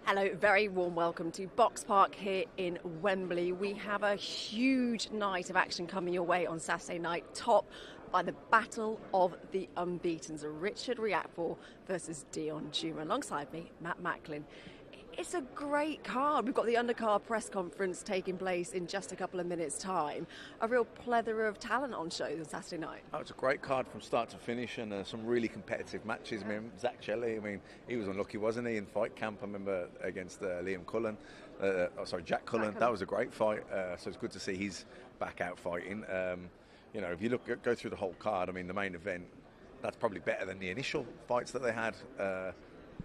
Hello, very warm welcome to Box Park here in Wembley. We have a huge night of action coming your way on Saturday night, topped by the Battle of the Unbeatens, Richard Riakporhe versus Deion Jumah. Alongside me, Matt Macklin. It's a great card. We've got the undercard press conference taking place in just a couple of minutes' time. A real plethora of talent on show on Saturday night. Oh, it's a great card from start to finish, and some really competitive matches. I mean, Zach Shelley, he was unlucky, wasn't he, in fight camp? I remember against Jack Cullen. Jack Cullen. That was a great fight. So it's good to see he's back out fighting. If you go through the whole card, I mean, the main event, that's probably better than the initial fights that they had.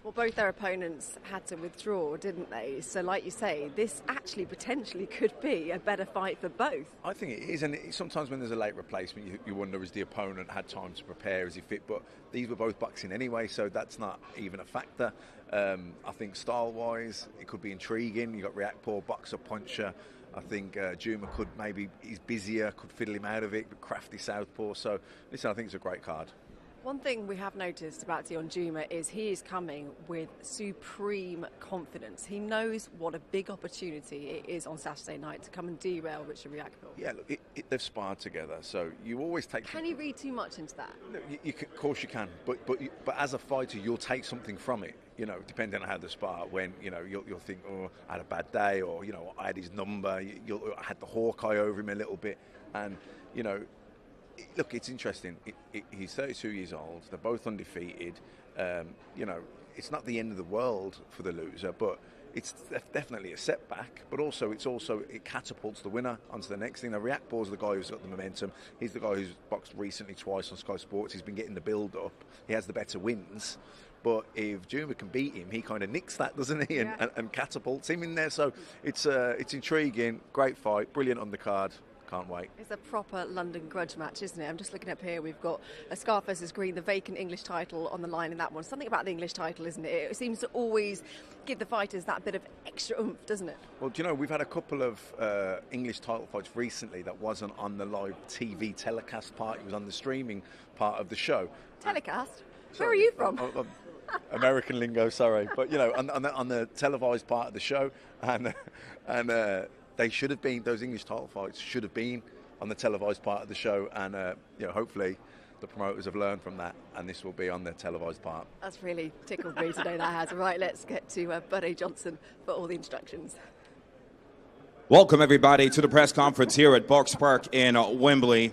Well, both their opponents had to withdraw, didn't they? So, like you say, this actually potentially could be a better fight for both. I think it is, and sometimes when there's a late replacement, you wonder, has the opponent had time to prepare, is he fit? But these were both boxing anyway, so that's not even a factor. I think style-wise, it could be intriguing. You've got Riakporhe, boxer, puncher. I think Jumah he's busier, could fiddle him out of it, but crafty southpaw. So, listen, I think it's a great card. One thing we have noticed about Deion Jumah is he is coming with supreme confidence. He knows what a big opportunity it is on Saturday night to come and derail Richard Riakporhe. Yeah, look, they've sparred together, so you always take... Can you read too much into that? Look, of course you can, but as a fighter, you'll take something from it, depending on how they spar. When, you'll think, oh, I had a bad day, or, I had his number, I had the Hawkeye over him a little bit, and, look, it's interesting. He's 32 years old. They're both undefeated. It's not the end of the world for the loser, but it's definitely a setback. But also, it catapults the winner onto the next thing. Now, Riakporhe's the guy who's got the momentum. He's the guy who's boxed recently twice on Sky Sports. He's been getting the build-up. He has the better wins. But if Jumah can beat him, he kind of nicks that, doesn't he? And catapults him in there. So it's intriguing. Great fight. Brilliant undercard. Can't wait. It's a proper London grudge match, isn't it? I'm just looking up here. We've got a Scarff versus Greene, the vacant English title on the line in that one. Something about the English title, isn't it? It seems to always give the fighters that bit of extra oomph, doesn't it? Well, we've had a couple of English title fights recently that wasn't on the live TV telecast part. It was on the streaming part of the show. Telecast? Where are you from? American lingo, sorry. But, on the televised part of the show, and they should have been, those English title fights should have been on the televised part of the show, and hopefully the promoters have learned from that, and this will be on the televised part. That's really tickled me today, that has. Right, let's get to Buddy Johnson for all the instructions. Welcome everybody to the press conference here at Box Park in Wembley.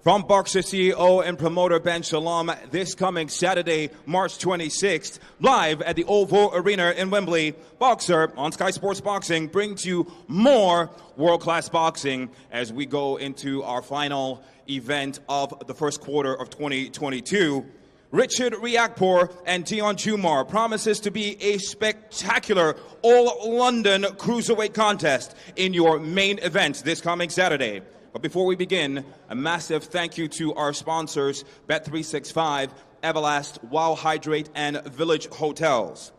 From Boxer CEO and promoter Ben Shalom, this coming Saturday, March 26th, live at the Oval Arena in Wembley, Boxer on Sky Sports Boxing brings you more world-class boxing as we go into our final event of the first quarter of 2022. Richard Riakporhe and Deion Jumah promises to be a spectacular all-London cruiserweight contest in your main event this coming Saturday. But before we begin, a massive thank you to our sponsors, Bet365, Everlast, Wow Hydrate, and Village Hotels.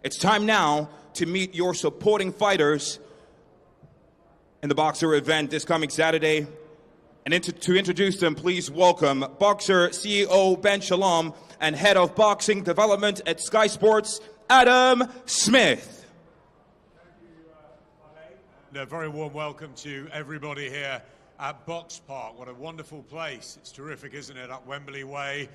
It's time now to meet your supporting fighters in the Boxer event this coming Saturday. And to introduce them, please welcome Boxer CEO Ben Shalom and Head of Boxing Development at Sky Sports, Adam Smith. A very warm welcome to everybody here at Box Park. What a wonderful place. It's terrific, isn't it, up Wembley Way.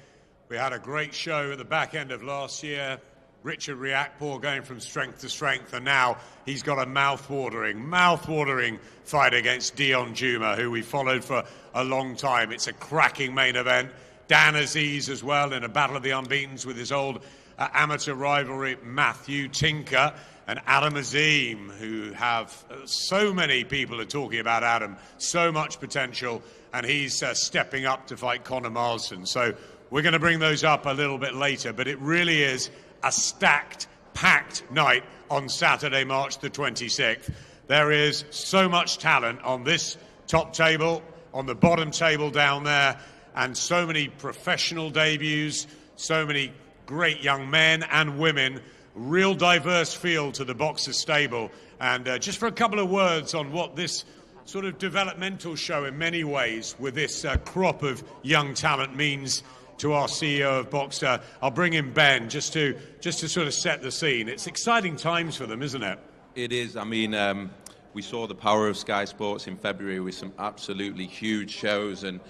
We had a great show at the back end of last year. Richard Riakporhe going from strength to strength, and now he's got a mouth-watering fight against Deion Jumah, who we followed for a long time. It's a cracking main event. Dan Aziz as well in a battle of the unbeatens with his old amateur rivalry, Matthew Tinker. And Adam Azim, who have so many people are talking about Adam, so much potential, and he's stepping up to fight Conor Marsden. So we're going to bring those up a little bit later, but it really is a stacked, packed night on Saturday, March the 26th. There is so much talent on this top table, on the bottom table down there, and so many professional debuts, so many great young men and women. Real diverse feel to the Boxer stable. And just for a couple of words on what this sort of developmental show in many ways with this crop of young talent means to our CEO of Boxer. I'll bring in Ben just to sort of set the scene. It's exciting times for them, isn't it? It is. I mean, we saw the power of Sky Sports in February with some absolutely huge shows, and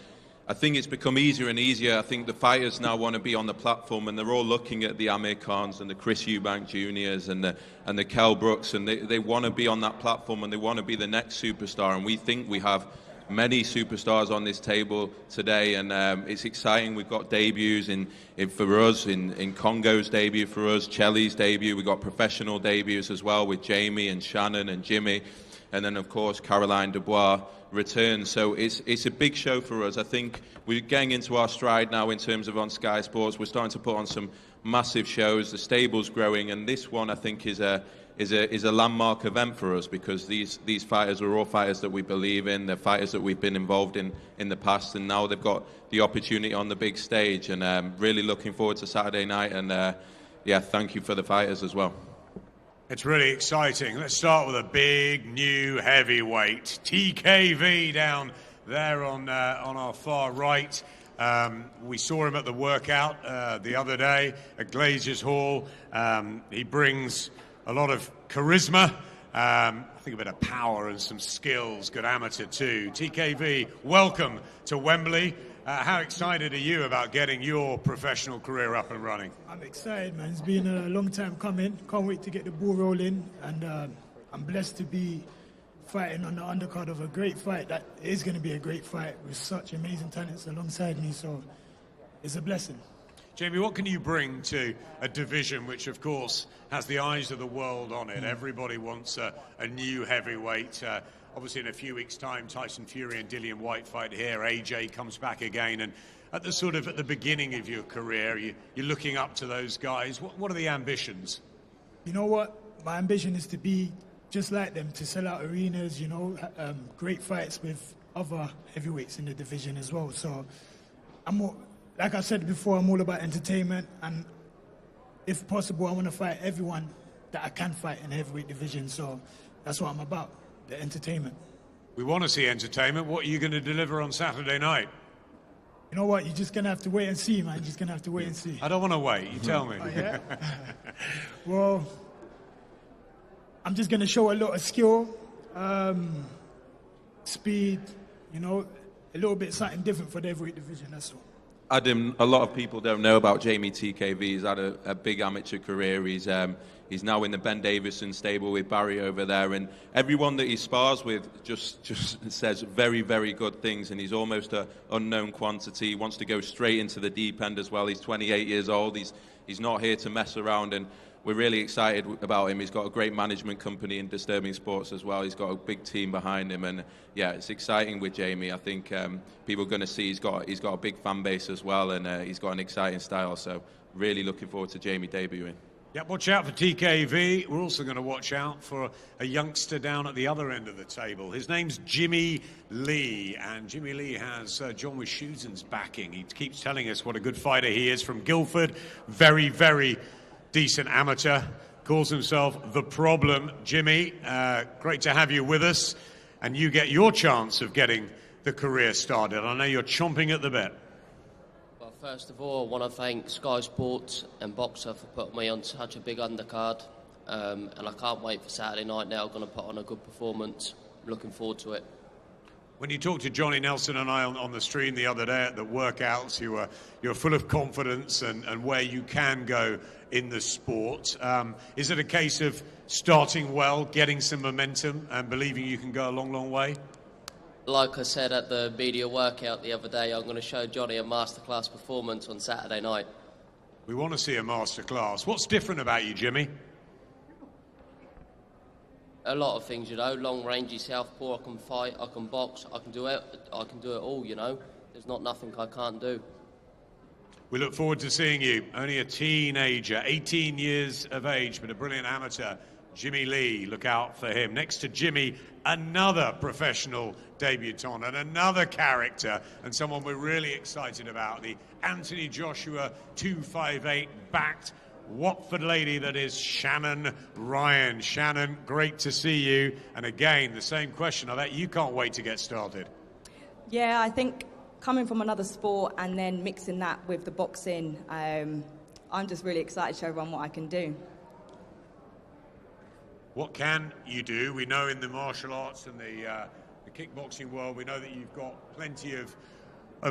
I think it's become easier and easier. I think the fighters now want to be on the platform, and they're all looking at the Amir Khans and the Chris Eubank Juniors and the Kell Brooks, and they want to be on that platform, and they want to be the next superstar. And we think we have many superstars on this table today, and it's exciting. We've got debuts for us in Kongo's debut for us, Chelly's debut. We've got professional debuts as well with Jamie and Shannon and Jimmy, and then of course Caroline Dubois returns. So it's a big show for us. I think we're getting into our stride now in terms of on Sky Sports. We're starting to put on some massive shows. The stable's growing, and this one I think is a landmark event for us, because these fighters are all fighters that we believe in. They're fighters that we've been involved in the past, and now they've got the opportunity on the big stage, and really looking forward to Saturday night. And yeah, thank you for the fighters as well. It's really exciting. Let's start with a big new heavyweight, TKV, down there on our far right. We saw him at the workout the other day at Glazers Hall. He brings a lot of charisma, I think a bit of power and some skills, good amateur too. TKV, welcome to Wembley. How excited are you about getting your professional career up and running? I'm excited, man. It's been a long time coming. Can't wait to get the ball rolling, and I'm blessed to be fighting on the undercard of a great fight. That is going to be a great fight with such amazing talents alongside me, so it's a blessing. Jamie, what can you bring to a division which, of course, has the eyes of the world on it? Everybody wants a new heavyweight. Obviously, in a few weeks' time, Tyson Fury and Dillian White fight here. AJ comes back again. And at the beginning of your career, you're looking up to those guys. What are the ambitions? You know what? My ambition is to be just like them, to sell out arenas, great fights with other heavyweights in the division as well. So like I said before, I'm all about entertainment, and if possible, I want to fight everyone that I can fight in the heavyweight division. So that's what I'm about, the entertainment. We want to see entertainment. What are you going to deliver on Saturday night? You know what? You're just going to have to wait and see, man. You're just going to have to wait and see. I don't want to wait. You tell me. Oh, yeah? Well, I'm just going to show a lot of skill, speed, a little bit something different for the heavyweight division, that's all. Adam, a lot of people don't know about Jamie TKV. He's had a big amateur career. He's now in the Ben Davison stable with Barry over there, and everyone that he spars with just says very, very good things, and he's almost an unknown quantity. He wants to go straight into the deep end as well. He's 28 years old. He's not here to mess around, and we're really excited about him. He's got a great management company in Disturbing Sports as well. He's got a big team behind him, and yeah, it's exciting with Jamie. I think people are going to see he's got a big fan base as well, and he's got an exciting style. So really looking forward to Jamie debuting. Yeah, watch out for TKV. We're also going to watch out for a youngster down at the other end of the table. His name's Jimmy Lee, and Jimmy Lee has John Wischusen's backing. He keeps telling us what a good fighter he is from Guildford. Very, very decent amateur, calls himself The Problem. Jimmy, great to have you with us, and you get your chance of getting the career started. I know you're chomping at the bit. Well, first of all, I want to thank Sky Sports and Boxer for putting me on such a big undercard, and I can't wait for Saturday night now. I'm going to put on a good performance. I'm looking forward to it. When you talked to Johnny Nelson and I on the stream the other day at the workouts, you're full of confidence and where you can go in the sport. Is it a case of starting well, getting some momentum, and believing you can go a long, long way? Like I said at the media workout the other day, I'm going to show Johnny a masterclass performance on Saturday night. We want to see a masterclass. What's different about you, Jimmy? A lot of things, long rangey southpaw. I can fight, I can box, I can do it all, There's not nothing I can't do. We look forward to seeing you. Only a teenager, 18 years of age, but a brilliant amateur. Jimmy Lee, look out for him. Next to Jimmy, another professional debutant and another character, and someone we're really excited about, the Anthony Joshua 258 backed Watford lady that is Shannon Ryan. Shannon, great to see you. And again, the same question. I bet you can't wait to get started. Yeah, I think coming from another sport and then mixing that with the boxing, I'm just really excited to show everyone what I can do. What can you do? We know in the martial arts and the kickboxing world, we know that you've got plenty of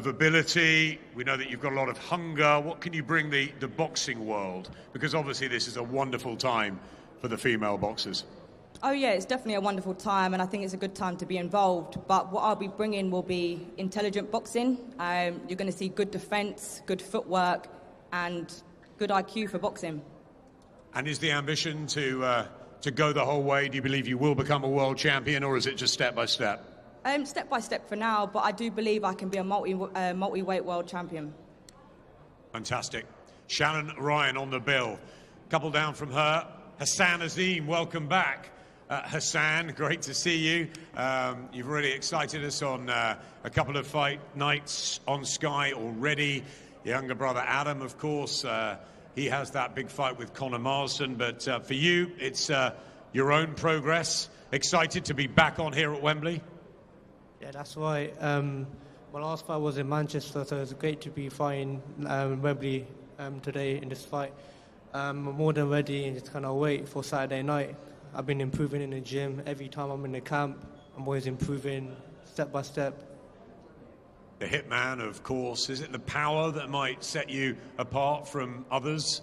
ability. We know that you've got a lot of hunger. What can you bring the boxing world? Because obviously this is a wonderful time for the female boxers. Oh yeah, it's definitely a wonderful time, and I think it's a good time to be involved. But what I'll be bringing will be intelligent boxing. You're going to see good defence, good footwork, and good IQ for boxing. And is the ambition to go the whole way? Do you believe you will become a world champion, or is it just step by step? Step by step for now, but I do believe I can be a multi-weight world champion. Fantastic. Shannon Ryan on the bill. Couple down from her. Hassan Azim, welcome back. Hassan, great to see you. You've really excited us on a couple of fight nights on Sky already. Your younger brother Adam, of course, he has that big fight with Conor Marsden. But for you, it's your own progress. Excited to be back on here at Wembley? Yeah, that's right. My last fight was in Manchester, so it's great to be fighting Wembley today in this fight. I'm more than ready and just kind of wait for Saturday night. I've been improving in the gym. Every time I'm in the camp, I'm always improving step by step. The hitman, of course. Is it the power that might set you apart from others?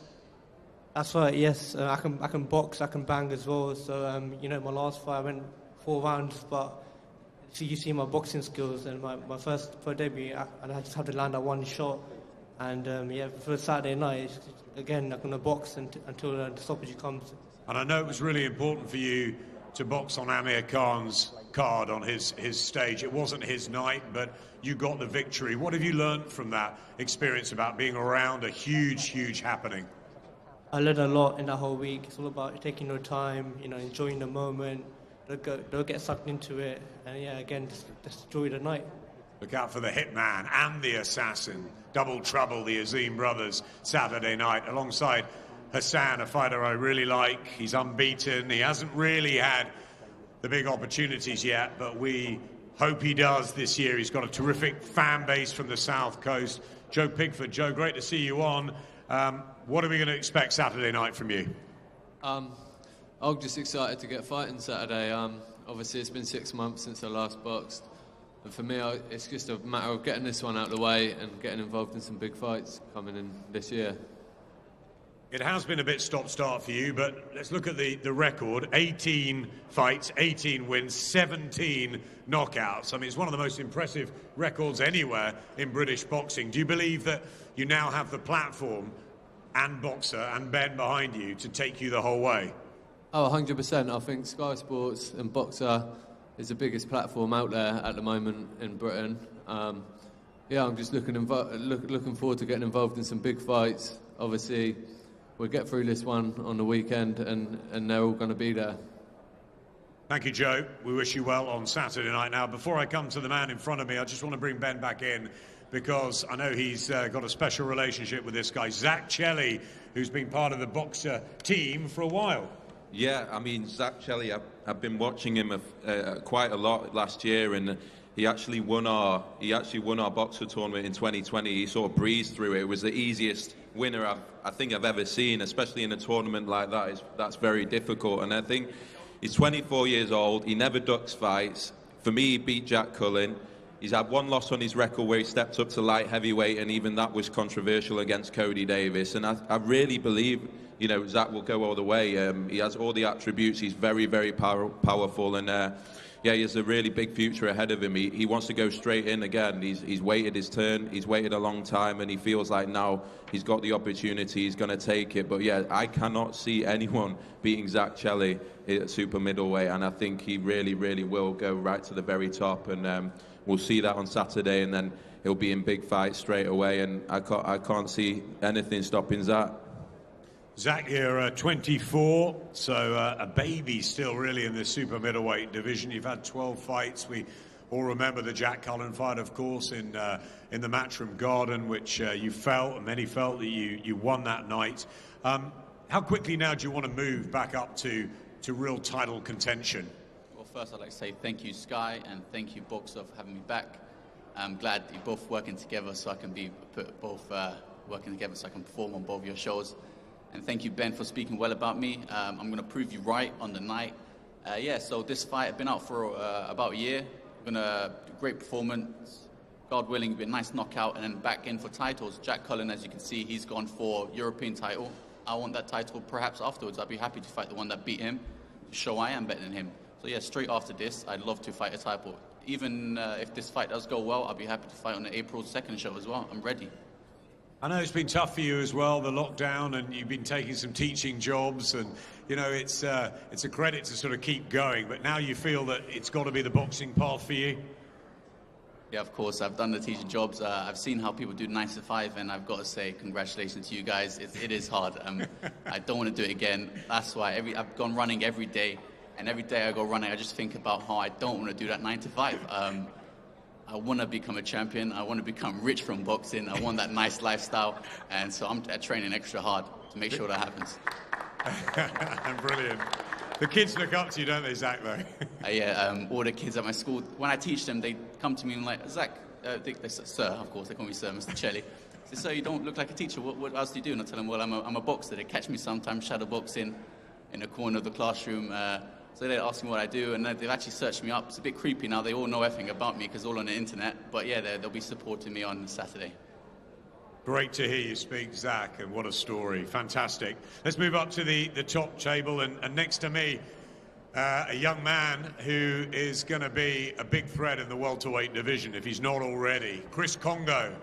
That's right, yes. I can box, I can bang as well. So, you know, my last fight I went 4 rounds, but you see my boxing skills. And my first debut, I just had to land that one shot. And yeah, for Saturday night, again, I'm going to box until the stoppage comes. And I know it was really important for you to box on Amir Khan's card on his stage. It wasn't his night, but you got the victory. What have you learned from that experience about being around a huge, huge happening? I learned a lot in that whole week. It's all about taking your time, you know, enjoying the moment. Don't get sucked into it. And yeah, again, just enjoy the night. Look out for the hitman and the assassin. Double trouble, the Azim brothers, Saturday night, alongside Hassan, a fighter I really like. He's unbeaten. He hasn't really had the big opportunities yet, but we hope he does this year. He's got a terrific fan base from the South Coast. Joe Pigford. Joe, great to see you on. What are we going to expect Saturday night from you? I'm just excited to get fighting Saturday. Obviously, it's been 6 months since I last boxed. And for me, it's just a matter of getting this one out of the way and getting involved in some big fights coming in this year. It has been a bit stop-start for you, but let's look at the record. 18 fights, 18 wins, 17 knockouts. I mean, it's one of the most impressive records anywhere in British boxing. Do you believe that you now have the platform and Boxer and Ben behind you to take you the whole way? Oh, 100%. I think Sky Sports and Boxer is the biggest platform out there at the moment in Britain. Yeah, I'm just looking forward to getting involved in some big fights. Obviously, we'll get through this one on the weekend, and they're all going to be there. Thank you, Joe. We wish you well on Saturday night. Now, before I come to the man in front of me, I just want to bring Ben back in because I know he's got a special relationship with this guy, Zach Chelli, who's been part of the Boxer team for a while. Yeah, I mean, Zach Chelli, I've been watching him quite a lot last year, and he actually won our Boxer tournament in 2020. He sort of breezed through it. It was the easiest winner I think I've ever seen, especially in a tournament like that. That's very difficult, and I think he's 24 years old. He never ducks fights. For me, he beat Jack Cullen. He's had one loss on his record where he stepped up to light heavyweight, and even that was controversial against Cody Davis. And I really believe, you know, Zach will go all the way. He has all the attributes. He's very, very powerful, and yeah, he has a really big future ahead of him. He wants to go straight in again. He's waited his turn. He's waited a long time, and he feels like now he's got the opportunity. He's going to take it. But yeah, I cannot see anyone beating Zach Chelli at super middleweight, and I think he really, really will go right to the very top. And we'll see that on Saturday, and then he'll be in big fights straight away. And I can't see anything stopping Zach. Zach, you're 24, so a baby still really in the super middleweight division. You've had 12 fights. We all remember the Jack Cullen fight, of course, in the Matchroom Garden, which you felt, and many felt that you won that night. How quickly now do you want to move back up to real title contention? Well, first I'd like to say thank you, Sky, and thank you, Boxer, for having me back. I'm glad you're both working together so I can working together so I can perform on both your shows. And thank you, Ben, for speaking well about me. I'm going to prove you right on the night. So this fight, I've been out for about a year. I'm going to do a great performance. God willing, be a nice knockout, and then back in for titles. Jack Cullen, as you can see, he's gone for European title. I want that title perhaps afterwards. I'd be happy to fight the one that beat him, to show I am better than him. So yeah, straight after this, I'd love to fight a title. Even if this fight does go well, I'll be happy to fight on the April 2nd show as well. I'm ready. I know it's been tough for you as well, the lockdown, and you've been taking some teaching jobs, and you know it's a credit to sort of keep going. But now you feel that it's got to be the boxing path for you. Yeah, of course. I've done the teaching jobs. I've seen how people do 9 to 5, and I've got to say congratulations to you guys. It is hard. I don't want to do it again. That's why I've gone running every day, and every day I go running, I just think about how I don't want to do that 9 to 5. I want to become a champion. I want to become rich from boxing. I want that nice lifestyle, and so I'm training extra hard to make sure that happens. Brilliant. The kids look up to you, don't they, Zach, though? All the kids at my school, when I teach them, they come to me and like, Zach, they say, sir, of course, they call me sir, Mr. Chelly. They say, sir, you don't look like a teacher. What else do you do? And I tell them, well, I'm a boxer. They catch me sometimes shadow boxing in the corner of the classroom. So they ask me what I do, and they've actually searched me up. It's a bit creepy now. They all know everything about me because all on the internet. But yeah, they'll be supporting me on Saturday. Great to hear you speak, Zach, and what a story. Fantastic. Let's move up to the top table, and next to me, a young man who is going to be a big threat in the welterweight division, if he's not already. Chris Kongo.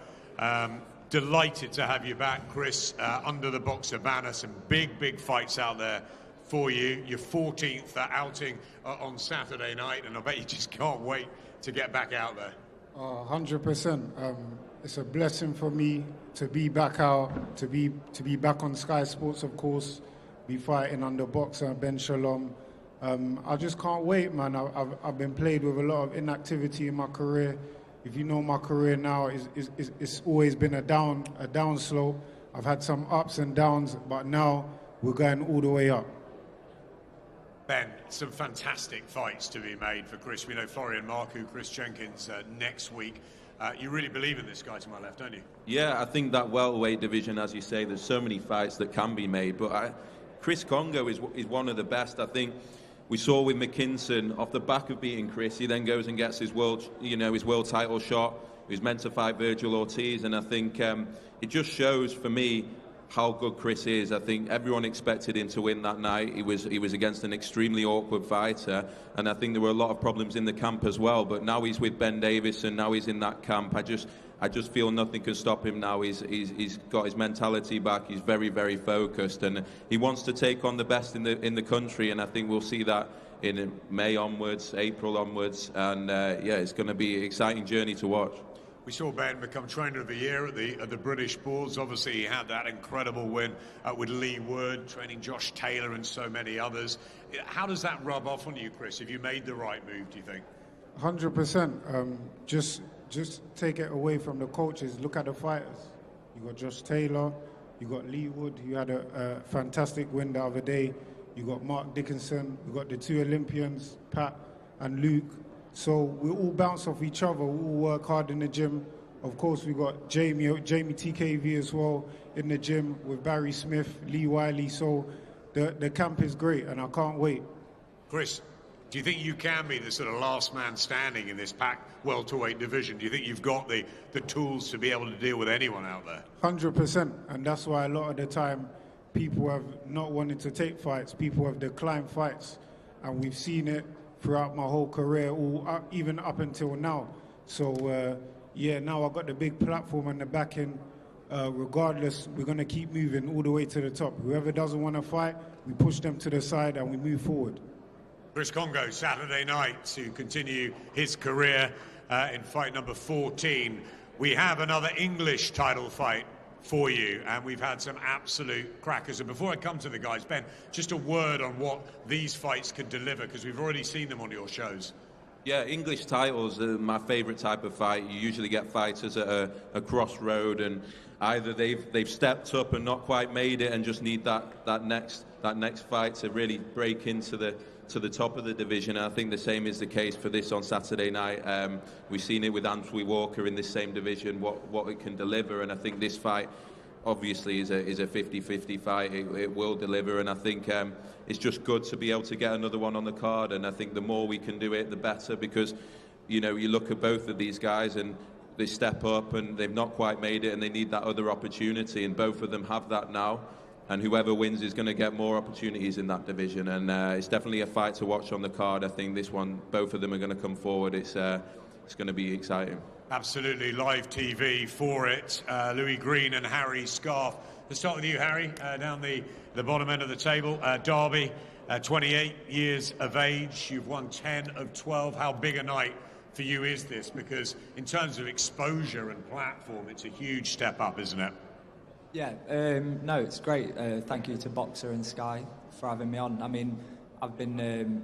Delighted to have you back, Chris, under the Boxer banner. Some big fights out there for you. Your 14th outing on Saturday night, and I bet you just can't wait to get back out there. 100%. It's a blessing for me to be back out, to be back on Sky Sports, of course, be fighting under boxer Ben Shalom. I just can't wait, man. I've been played with a lot of inactivity in my career. If you know my career now, it's always been a down slope. I've had some ups and downs, but now we're going all the way up. Ben, some fantastic fights to be made for Chris. We know Florian Marku, Chris Jenkins next week. You really believe in this guy to my left, don't you? Yeah, I think that welterweight division, as you say, there's so many fights that can be made. But Chris Kongo is one of the best. I think we saw with McKinson, off the back of beating Chris, he then goes and gets his world title shot. He was meant to fight Virgil Ortiz, and I think it just shows for me how good Chris is. I think everyone expected him to win that night. He was against an extremely awkward fighter, and I think there were a lot of problems in the camp as well. But now he's with Ben Davis, and now he's in that camp. I just feel nothing can stop him now. He's got his mentality back. He's very focused, and he wants to take on the best in the country. And I think we'll see that in May onwards, April onwards, and it's going to be an exciting journey to watch. We saw Ben become Trainer of the Year at the British Boards. Obviously, he had that incredible win with Lee Wood, training Josh Taylor and so many others. How does that rub off on you, Chris? Have you made the right move, do you think? 100%. Just take it away from the coaches. Look at the fighters. You got Josh Taylor. You got Lee Wood, who had a fantastic win the other day. You got Mark Dickinson. You got the 2 Olympians, Pat and Luke. So we all bounce off each other. We all work hard in the gym. Of course, we got Jamaine TKV as well in the gym with Barry Smith, Lee Wiley. So the camp is great, and I can't wait. Chris, do you think you can be the sort of last man standing in this packed welterweight division? Do you think you've got the tools to be able to deal with anyone out there? 100%, and that's why a lot of the time people have not wanted to take fights. People have declined fights, and we've seen it throughout my whole career, even up until now. So, now I've got the big platform and the backing. Regardless, we're going to keep moving all the way to the top. Whoever doesn't want to fight, we push them to the side and we move forward. Chris Kongo, Saturday night, to continue his career in fight number 14. We have another English title fight for you, and we've had some absolute crackers. And before I come to the guys, Ben, just a word on what these fights could deliver, because we've already seen them on your shows. Yeah, English titles are my favourite type of fight. You usually get fighters at a crossroad, and either they've stepped up and not quite made it, and just need that next fight to really break into the to the top of the division. I think the same is the case for this on Saturday night. We've seen it with Anthony Walker in this same division, what it can deliver, and I think this fight obviously is a 50-50 fight. It will deliver, and I think it's just good to be able to get another one on the card, and I think the more we can do it, the better, because you look at both of these guys and they step up and they've not quite made it and they need that other opportunity, and both of them have that now, and whoever wins is going to get more opportunities in that division, and it's definitely a fight to watch on the card. I think this one, both of them are going to come forward. It's going to be exciting. Absolutely, live TV for it. Louis Greene and Harry Scarff. Let's start with you, Harry, down the bottom end of the table. Derby, 28 years of age. You've won 10 of 12. How big a night for you is this? Because in terms of exposure and platform, it's a huge step up, isn't it? Yeah, no, it's great. Thank you to Boxer and Sky for having me on. I mean, I've been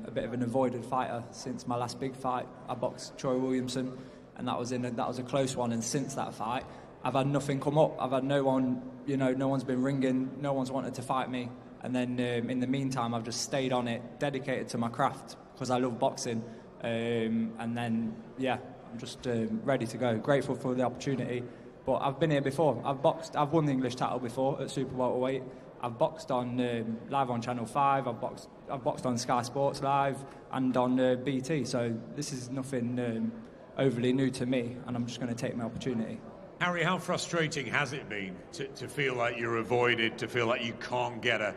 a bit of an avoided fighter since my last big fight. I boxed Troy Williamson, and that was a close one. And since that fight, I've had nothing come up. I've had no one, no one's been ringing, no one's wanted to fight me. And then in the meantime, I've just stayed on it, dedicated to my craft because I love boxing. And then, yeah, I'm just ready to go. Grateful for the opportunity. But I've been here before. I've won the English title before at super welterweight. I've boxed on live on Channel 5. I've boxed on Sky Sports Live and on BT. So this is nothing overly new to me, and I'm just going to take my opportunity. Harry, how frustrating has it been to feel like you're avoided, to feel like you can't get a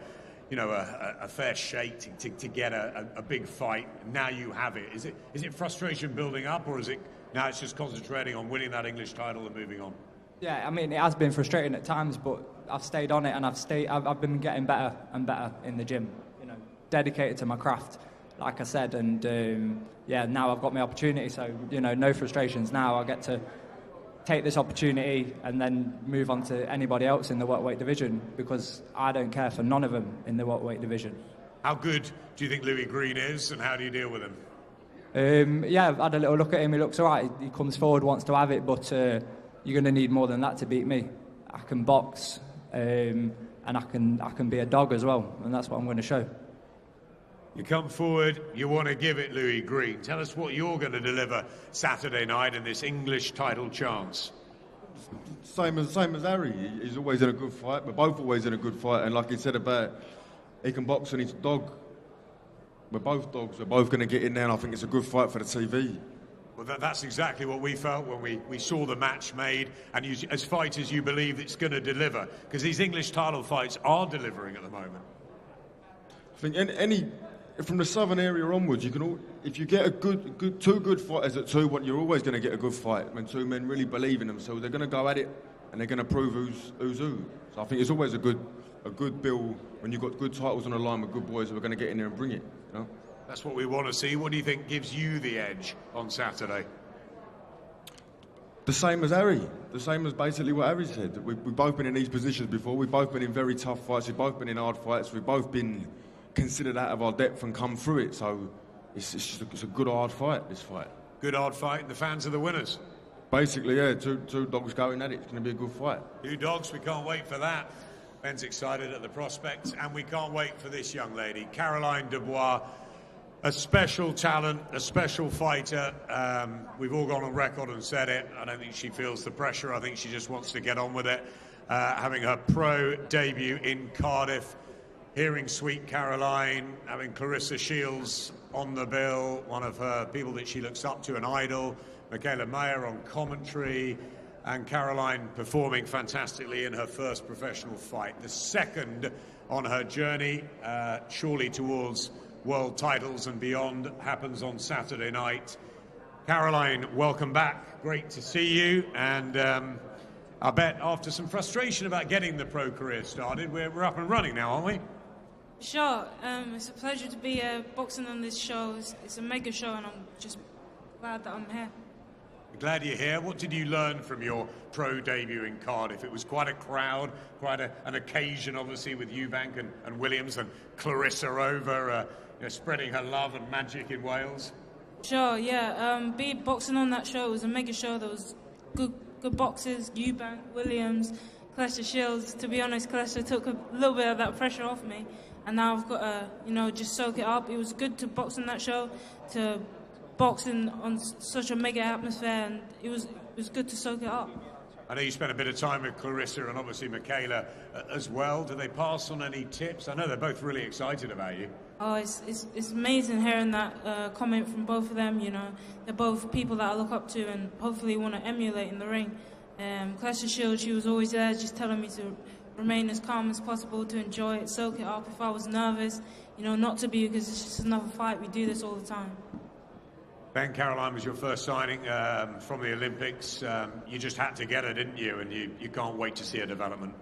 fair shake to get a big fight? Now you have it. Is it frustration building up, or is it now it's just concentrating on winning that English title and moving on? Yeah, I mean, it has been frustrating at times, but I've stayed on it, and I've been getting better and better in the gym. Dedicated to my craft, like I said, and now I've got my opportunity. So no frustrations. Now I get to take this opportunity and then move on to anybody else in the welterweight division, because I don't care for none of them in the welterweight division. How good do you think Louis Greene is, and how do you deal with him? I've had a little look at him. He looks all right. He comes forward, wants to have it, but you're going to need more than that to beat me. I can box, and I can be a dog as well, and that's what I'm going to show. You come forward, you want to give it Louis Greene. Tell us what you're going to deliver Saturday night in this English title chance. Same as Harry. He's always in a good fight. We're both always in a good fight. And like he said about he can box and he's a dog. We're both dogs. We're both going to get in there, and I think it's a good fight for the TV. Well, that's exactly what we felt when we saw the match made. And you, as fighters, you believe it's going to deliver, because these English title fights are delivering at the moment. I think from the southern area onwards, you can if you get two good fighters at 2-1, you're always going to get a good fight when two men really believe in themselves. They're going to go at it and they're going to prove who's who. So I think it's always a good bill when you've got good titles on the line with good boys who are going to get in there and bring it. That's what we want to see. What do you think gives you the edge on Saturday? The same as Harry. The same as basically what Harry said. We've both been in these positions before. We've both been in very tough fights. We've both been in hard fights. We've both been considered out of our depth and come through it. So it's a good hard fight, this fight. Good hard fight. The fans are the winners. Basically, yeah. Two dogs going at it. It's going to be a good fight. Two dogs. We can't wait for that. Ben's excited at the prospects, and we can't wait for this young lady, Caroline Dubois. A special talent, a special fighter. We've all gone on record and said it. I don't think she feels the pressure. I think she just wants to get on with it. Having her pro debut in Cardiff, hearing Sweet Caroline, having Clarissa Shields on the bill, one of her people that she looks up to, an idol, Michaela Mayer on commentary, and Caroline performing fantastically in her first professional fight. The second on her journey, surely towards world titles and beyond, happens on Saturday night. Caroline, welcome back. Great to see you. And I bet after some frustration about getting the pro career started, we're up and running now, aren't we? Sure. It's a pleasure to be boxing on this show. It's a mega show, and I'm just glad that I'm here. Glad you're here. What did you learn from your pro debut in Cardiff? It was quite a crowd, quite an occasion, obviously, with Eubank and Williams and Clarissa over, spreading her love and magic in Wales. Sure, yeah. Boxing on that show was a mega show. There was good boxers, Eubank, Williams, Clarissa Shields. To be honest, Clarissa took a little bit of that pressure off me. and now I've got to, you know, just soak it up. It was good to box on that show, to box on such a mega atmosphere, and it was good to soak it up. I know you spent a bit of time with Clarissa and obviously Michaela as well. Do they pass on any tips? I know they're both really excited about you. Oh, it's amazing hearing that comment from both of them. You know, they're both people that I look up to and hopefully want to emulate in the ring. Clarissa Shield, she was always there, just telling me to remain as calm as possible, to enjoy it, soak it up. If I was nervous, you know, not to be, because it's just another fight. We do this all the time. Ben, Caroline was your first signing from the Olympics. You just had to get her, didn't you? And you can't wait to see her development.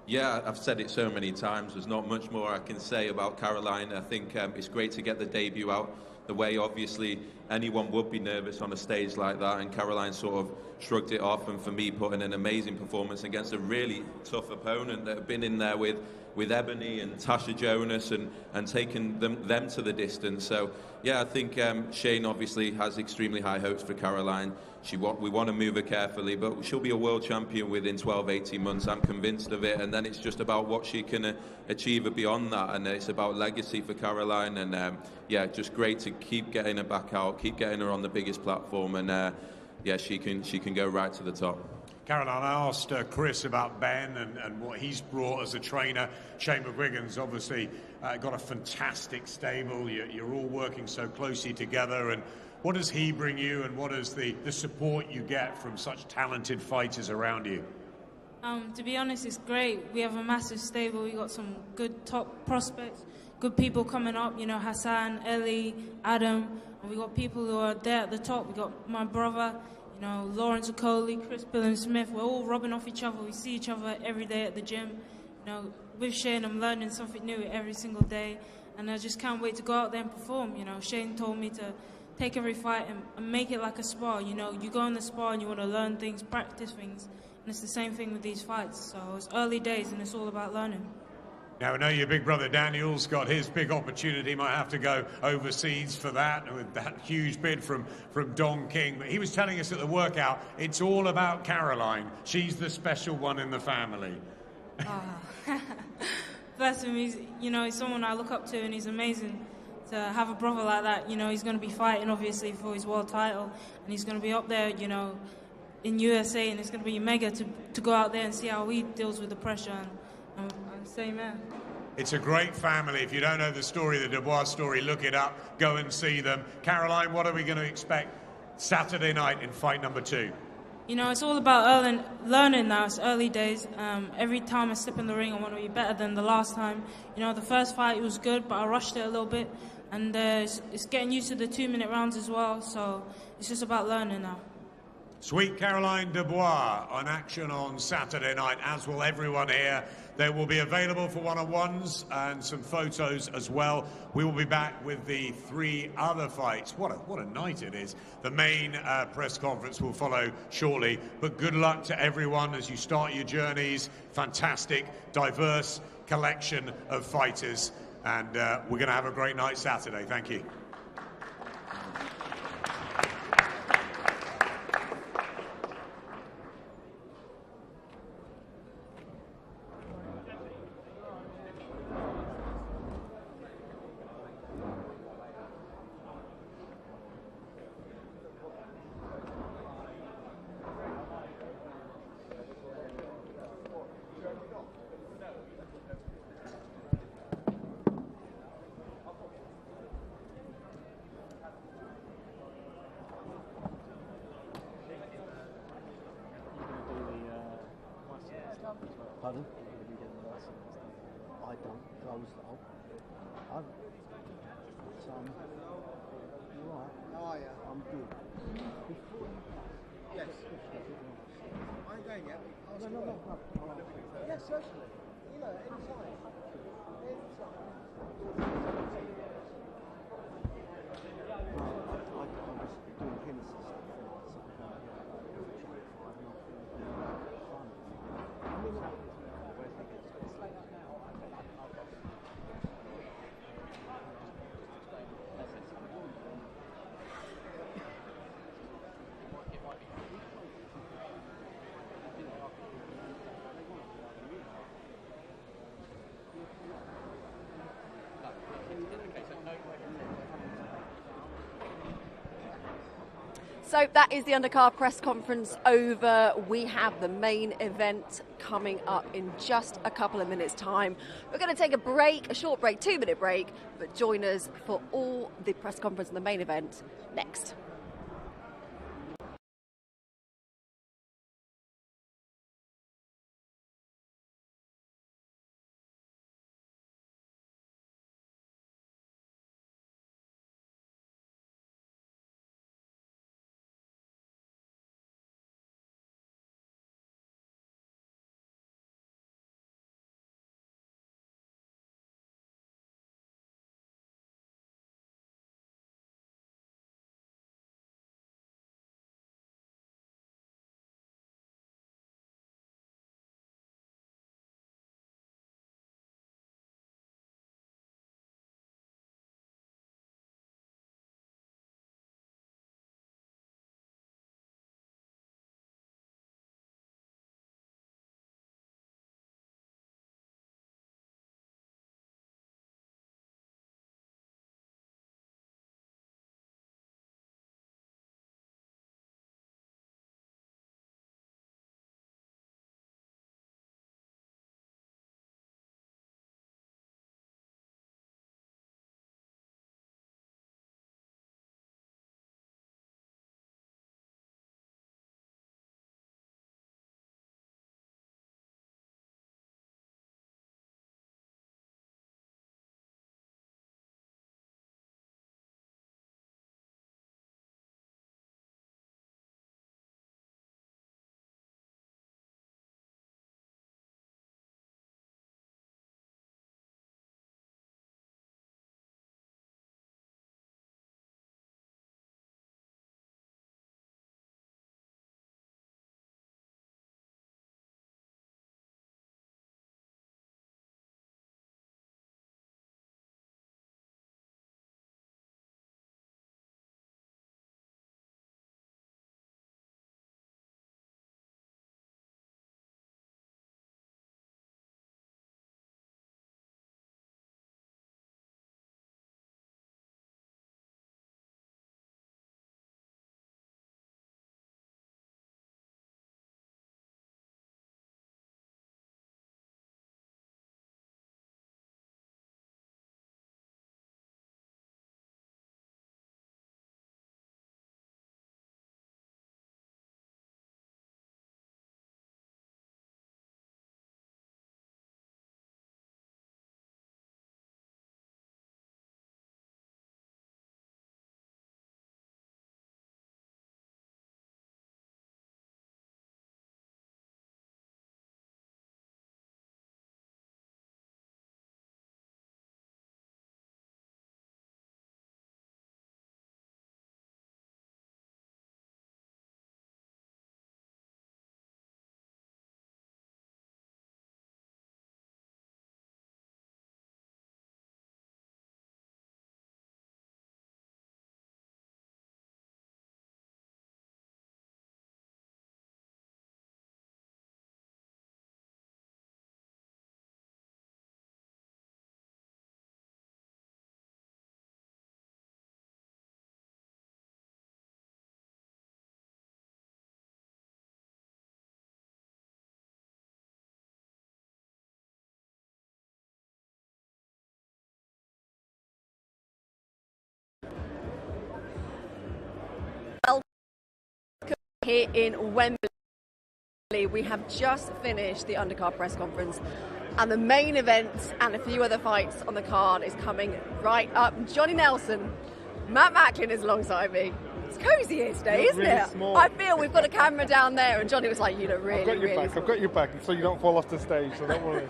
Yeah, I've said it so many times. There's not much more I can say about Caroline. I think it's great to get the debut out the way. Obviously, anyone would be nervous on a stage like that, and Caroline sort of shrugged it off, and for me, put in an amazing performance against a really tough opponent that had been in there with Ebony and Tasha Jonas and taken them to the distance. So, yeah, I think Shane obviously has extremely high hopes for Caroline. We want to move her carefully, but she'll be a world champion within 12, 18 months. I'm convinced of it. And then it's just about what she can achieve beyond that. And it's about legacy for Caroline. And, yeah, just great to keep getting her back out, keep getting her on the biggest platform. And, yeah, she can go right to the top. Caroline, I asked Chris about Ben and what he's brought as a trainer. Shane McGuigan's obviously got a fantastic stable. You're all working so closely together. And what does he bring you, and what is the support you get from such talented fighters around you? To be honest, it's great. We have a massive stable. We got some good top prospects, good people coming up. You know, Hassan, Ellie, Adam. And we got people who are there at the top. We got my brother, you know, Lawrence Okoli, Chris Billen-Smith. We're all rubbing off each other. We see each other every day at the gym. You know, with Shane, I'm learning something new every single day, and I just can't wait to go out there and perform. You know, Shane told me to take every fight and make it like a spar. You know, you go in the spar and you want to learn things, practice things, and it's the same thing with these fights. So it's early days, and it's all about learning. Now, I know your big brother Daniel's got his big opportunity. Might have to go overseas for that, with that huge bid from Don King. But he was telling us at the workout, it's all about Caroline. She's the special one in the family. Bless him. He's someone I look up to, and he's amazing. To have a brother like that, you know, he's going to be fighting obviously for his world title, and he's going to be up there, you know, in USA, and it's going to be mega to go out there and see how he deals with the pressure. And say, man. It's a great family. If you don't know the story, the Dubois story, look it up, go and see them. Caroline, what are we going to expect Saturday night in fight number 2? You know, it's all about learning now. It's early days. Every time I step in the ring, I want to be better than the last time. You know, the first fight, it was good, but I rushed it a little bit. And it's getting used to the 2-minute rounds as well, so it's just about learning now. Sweet Caroline Dubois on action on Saturday night, as will everyone here. They will be available for one-on-ones and some photos as well. We will be back with the 3 other fights. What a night it is. The main press conference will follow shortly. But good luck to everyone as you start your journeys. Fantastic, diverse collection of fighters. And we're going to have a great night Saturday. Thank you. Pardon? I don't close though. You alright? How are you? I'm good. Yes. I ain't going yet. No. Yes, certainly. You know, anytime. I was doing Hennessy stuff and I sort of Channel 5 and I thought, I mean, it's late up now. So that is the undercard press conference over. We have the main event coming up in just a couple of minutes' time. We're going to take a break, a short break, 2-minute break, but join us for all the press conference and the main event next. Here in Wembley, we have just finished the undercard press conference, and the main event and a few other fights on the card is coming right up. Johnny Nelson, Matt Macklin is alongside me. It's cosy here today, isn't really it? Small. I feel we've got a camera down there, and Johnny was like, "You look really, I've got your back, so you don't fall off the stage. So don't worry."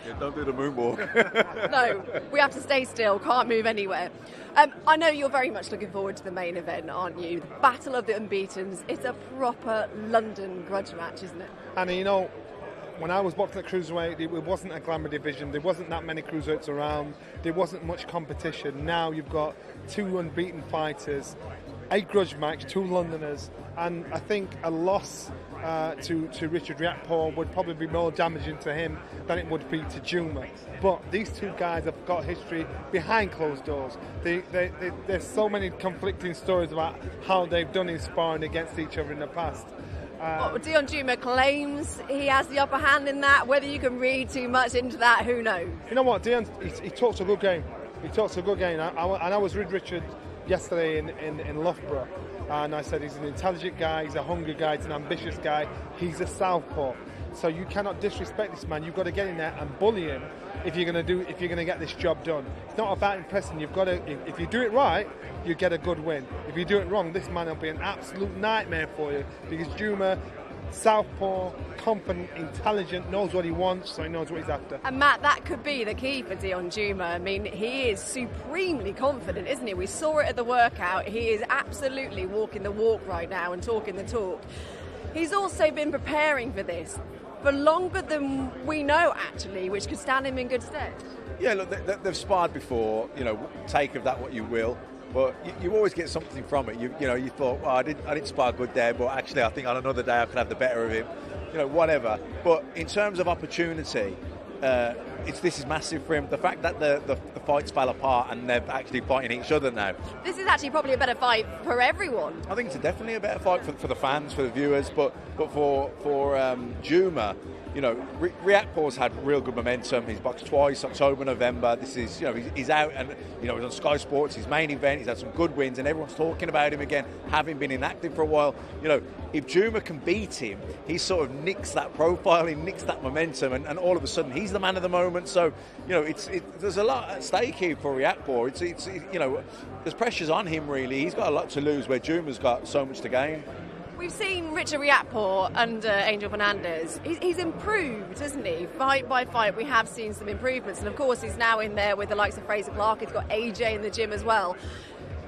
Yeah, don't do the moonwalk. No, we have to stay still, can't move anywhere. I know you're very much looking forward to the main event, aren't you? The Battle of the Unbeatens. It's a proper London grudge match, isn't it? And you know, when I was boxing at cruiserweight, it wasn't a glamour division. There wasn't that many cruiserweights around. There wasn't much competition. Now you've got two unbeaten fighters, a grudge match, two Londoners, and I think a loss to Richard Riakporhe would probably be more damaging to him than it would be to Jumah. But these two guys have got history behind closed doors. There's so many conflicting stories about how they've done in sparring against each other in the past. Deion Jumah claims he has the upper hand in that. Whether you can read too much into that, who knows? You know what, Deion, he talks a good game. He talks a good game. I was with Richard yesterday in Loughborough, and I said he's an intelligent guy, he's a hungry guy, he's an ambitious guy, he's a southpaw. So you cannot disrespect this man. You've got to get in there and bully him if you're going to get this job done. It's not about impressing. You've got to. If you do it right, you get a good win. If you do it wrong, this man will be an absolute nightmare for you, because Jumah, southpaw, confident, intelligent, knows what he wants, so he knows what he's after. And Matt, that could be the key for Deion Jumah. I mean, he is supremely confident, isn't he? We saw it at the workout. He is absolutely walking the walk right now and talking the talk. He's also been preparing for this for longer than we know, actually, which could stand him in good stead. Yeah, look, they've sparred before. You know, take of that what you will. But you always get something from it. You thought, well, I didn't spar good there, but actually I think on another day I could have the better of him. You know, whatever. But in terms of opportunity, this is massive for him. The fact that the fights fell apart and they're actually fighting each other now. This is actually probably a better fight for everyone. I think it's definitely a better fight for the fans, for the viewers, but for Jumah. You know, Riakporhe's had real good momentum. He's boxed twice, October, November. This is, you know, he's out and, you know, he's on Sky Sports, his main event. He's had some good wins and everyone's talking about him again, having been inactive for a while. You know, if Jumah can beat him, he sort of nicks that profile, he nicks that momentum, and all of a sudden he's the man of the moment. So, you know, there's a lot at stake here for Riakporhe. It's you know, there's pressures on him really. He's got a lot to lose where Jumah's got so much to gain. We've seen Richard Riakporhe under Angel Fernandez. He's improved, hasn't he? Fight by fight, we have seen some improvements. And of course, he's now in there with the likes of Fraser Clark. He's got AJ in the gym as well.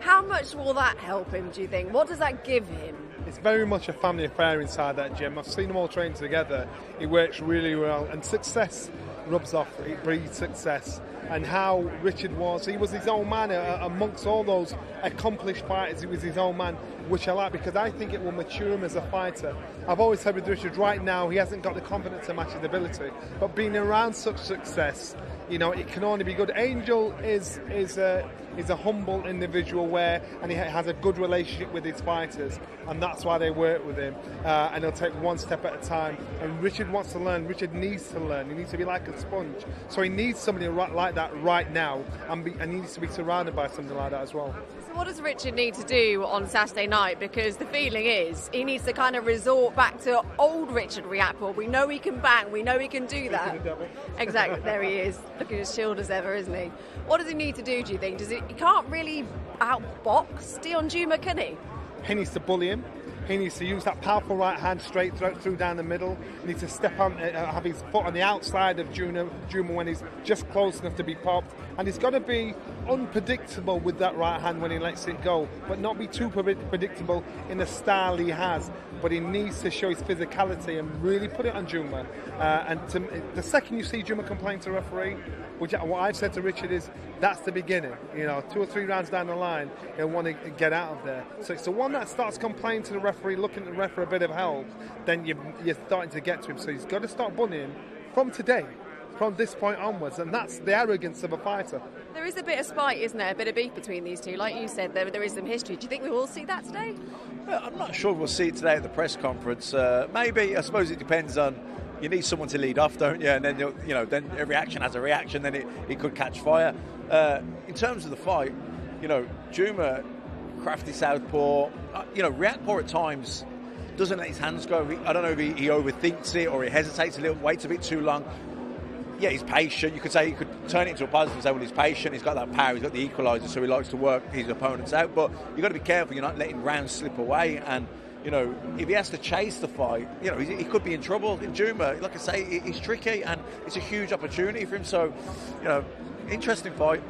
How much will that help him, do you think? What does that give him? It's very much a family affair inside that gym. I've seen them all train together. It works really well. And success rubs off. It breeds success. And how Richard was, he was his own man amongst all those accomplished fighters. He was his own man, which I like, because I think it will mature him as a fighter. I've always said with Richard, right now he hasn't got the confidence to match his ability, but being around such success, you know, it can only be good. Angel is a humble individual and he has a good relationship with his fighters, and that's why they work with him, and he'll take one step at a time. And Richard wants to learn. Richard needs to learn. He needs to be like a sponge, so he needs somebody like that right now, and he needs to be surrounded by something like that as well. So what does Richard need to do on Saturday night? Because the feeling is he needs to kind of resort back to old Richard Riakporhe. We know he can bang, we know he can do that. Exactly, there he is, looking as chilled as ever, isn't he? What does he need to do, do you think? He can't really outbox Deion Jumah, can he? He needs to bully him. He needs to use that powerful right hand straight through down the middle. He needs to step on, have his foot on the outside of Jumah when he's just close enough to be popped. And he's got to be unpredictable with that right hand when he lets it go, but not be too predictable in the style he has. But he needs to show his physicality and really put it on Jumah. The second you see Jumah complain to the referee, what I've said to Richard is, that's the beginning. You know, 2 or 3 rounds down the line, he'll want to get out of there. So it's the one that starts complaining to the referee, looking at the ref for a bit of help, then you're starting to get to him. So he's got to start bullying from today, from this point onwards, and that's the arrogance of a fighter. There is a bit of spite, isn't there? A bit of beef between these two. Like you said, there is some history. Do you think we will see that today? I'm not sure we'll see it today at the press conference. Maybe. I suppose it depends on. You need someone to lead off, don't you? And then then every action has a reaction. Then it could catch fire. In terms of the fight, Jumah, crafty southpaw. Riakporhe at times doesn't let his hands go. I don't know if he overthinks it or he hesitates a little, waits a bit too long. Yeah, he's patient. You could say you could turn it into a positive and say, well, he's patient. He's got that power. He's got the equaliser, so he likes to work his opponents out. But you've got to be careful. You're not letting rounds slip away. And if he has to chase the fight, he could be in trouble. In Jumah, like I say, he's tricky, and it's a huge opportunity for him. So, interesting fight.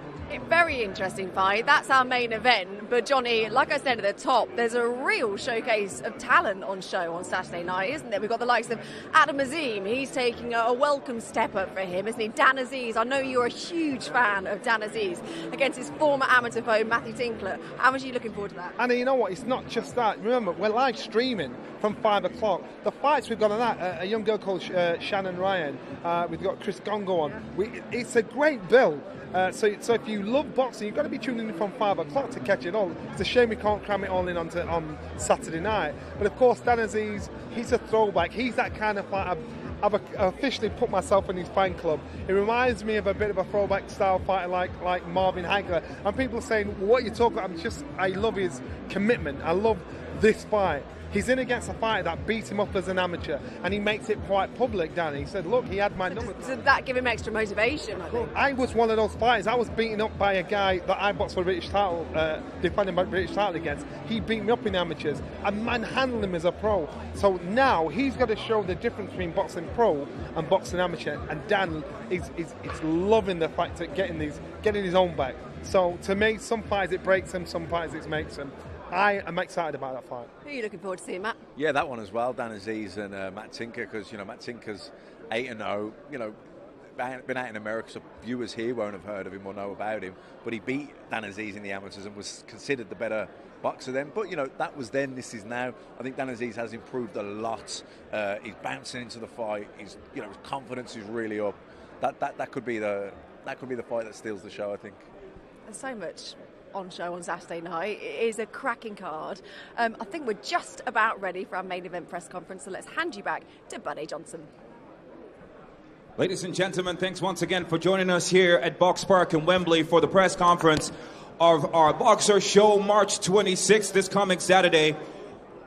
Very interesting fight. That's our main event. But Johnny, like I said at the top, there's a real showcase of talent on show on Saturday night, isn't there? We've got the likes of Adam Azim. He's taking a welcome step up for him, isn't he? Dan Aziz, I know you're a huge fan of Dan Aziz, against his former amateur foe, Matthew Tinkler. How much are you looking forward to that? And you know what? It's not just that. Remember, we're live streaming from 5 o'clock. The fights we've got on that, a young girl called Shannon Ryan. We've got Chris Kongo on. It's a great bill. So if you love boxing, you've got to be tuning in from 5 o'clock to catch it all. It's a shame we can't cram it all in on Saturday night. But of course, Dan Aziz, he's a throwback. He's that kind of fighter. I've officially put myself in his fan club. It reminds me of a bit of a throwback style fighter like Marvin Hagler. And people are saying, well, what are you talking about? I love his commitment. I love this fight. He's in against a fighter that beat him up as an amateur, and he makes it quite public, Danny. He said, look, he had my number. Did that give him extra motivation, I think? I was one of those fighters. I was beaten up by a guy that I boxed for the British title, defending my British title against. He beat me up in amateurs and manhandled him as a pro. So now he's got to show the difference between boxing pro and boxing amateur, and Dan is loving the fact of getting his own back. So to me, some fights it breaks him, some fights it makes him. I am excited about that fight. Who are you looking forward to seeing, Matt? Yeah, that one as well, Dan Aziz and Matt Tinker, because Matt Tinker's 8-0. Been out in America, so viewers here won't have heard of him or know about him. But he beat Dan Aziz in the amateurs and was considered the better boxer then. But that was then. This is now. I think Dan Aziz has improved a lot. He's bouncing into the fight. His confidence is really up. That could be the fight that steals the show, I think. There's so much on show on Saturday night. It is a cracking card. I think we're just about ready for our main event press conference, so let's hand you back to Buddy Johnson. Ladies and gentlemen, thanks once again for joining us here at Box Park in Wembley for the press conference of our Boxer Show, March 26th, this coming Saturday,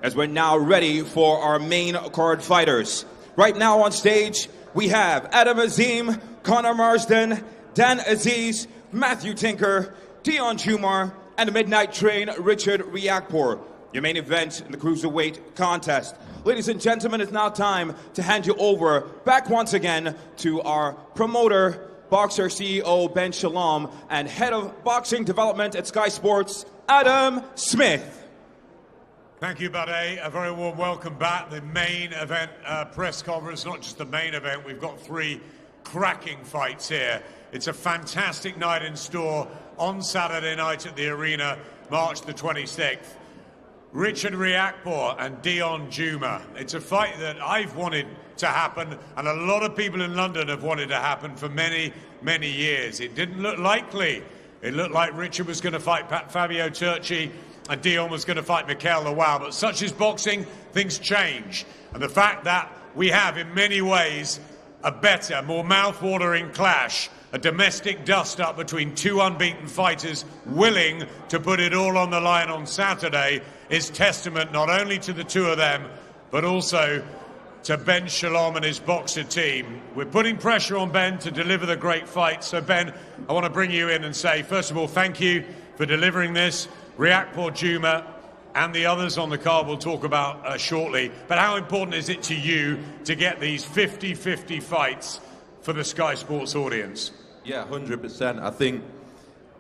as we're now ready for our main card fighters. Right now on stage, we have Adam Azim, Conor Marsden, Dan Aziz, Matthew Tinker, Deion Jumah, and the Midnight Train, Richard Riakporhe. Your main event in the cruiserweight contest. Ladies and gentlemen, it's now time to hand you over back once again to our promoter, Boxer CEO Ben Shalom, and Head of Boxing Development at Sky Sports, Adam Smith. Thank you, Buddy. A very warm welcome back. The main event press conference, not just the main event. We've got 3 cracking fights here. It's a fantastic night in store on Saturday night at the arena, March the 26th. Richard Riakporhe and Deion Jumah. It's a fight that I've wanted to happen, and a lot of people in London have wanted to happen for many, many years. It didn't look likely. It looked like Richard was going to fight Fabio Turchi and Deion was going to fight Mikael Lawal, but such is boxing, things change. And the fact that we have, in many ways, a better, more mouth-watering clash, a domestic dust-up between 2 unbeaten fighters willing to put it all on the line on Saturday, is testament not only to the 2 of them, but also to Ben Shalom and his boxer team. We're putting pressure on Ben to deliver the great fight. So, Ben, I want to bring you in and say, first of all, thank you for delivering this. Riakporhe, Jumah, and the others on the card we'll talk about shortly. But how important is it to you to get these 50-50 fights for the Sky Sports audience? Yeah, 100%. I think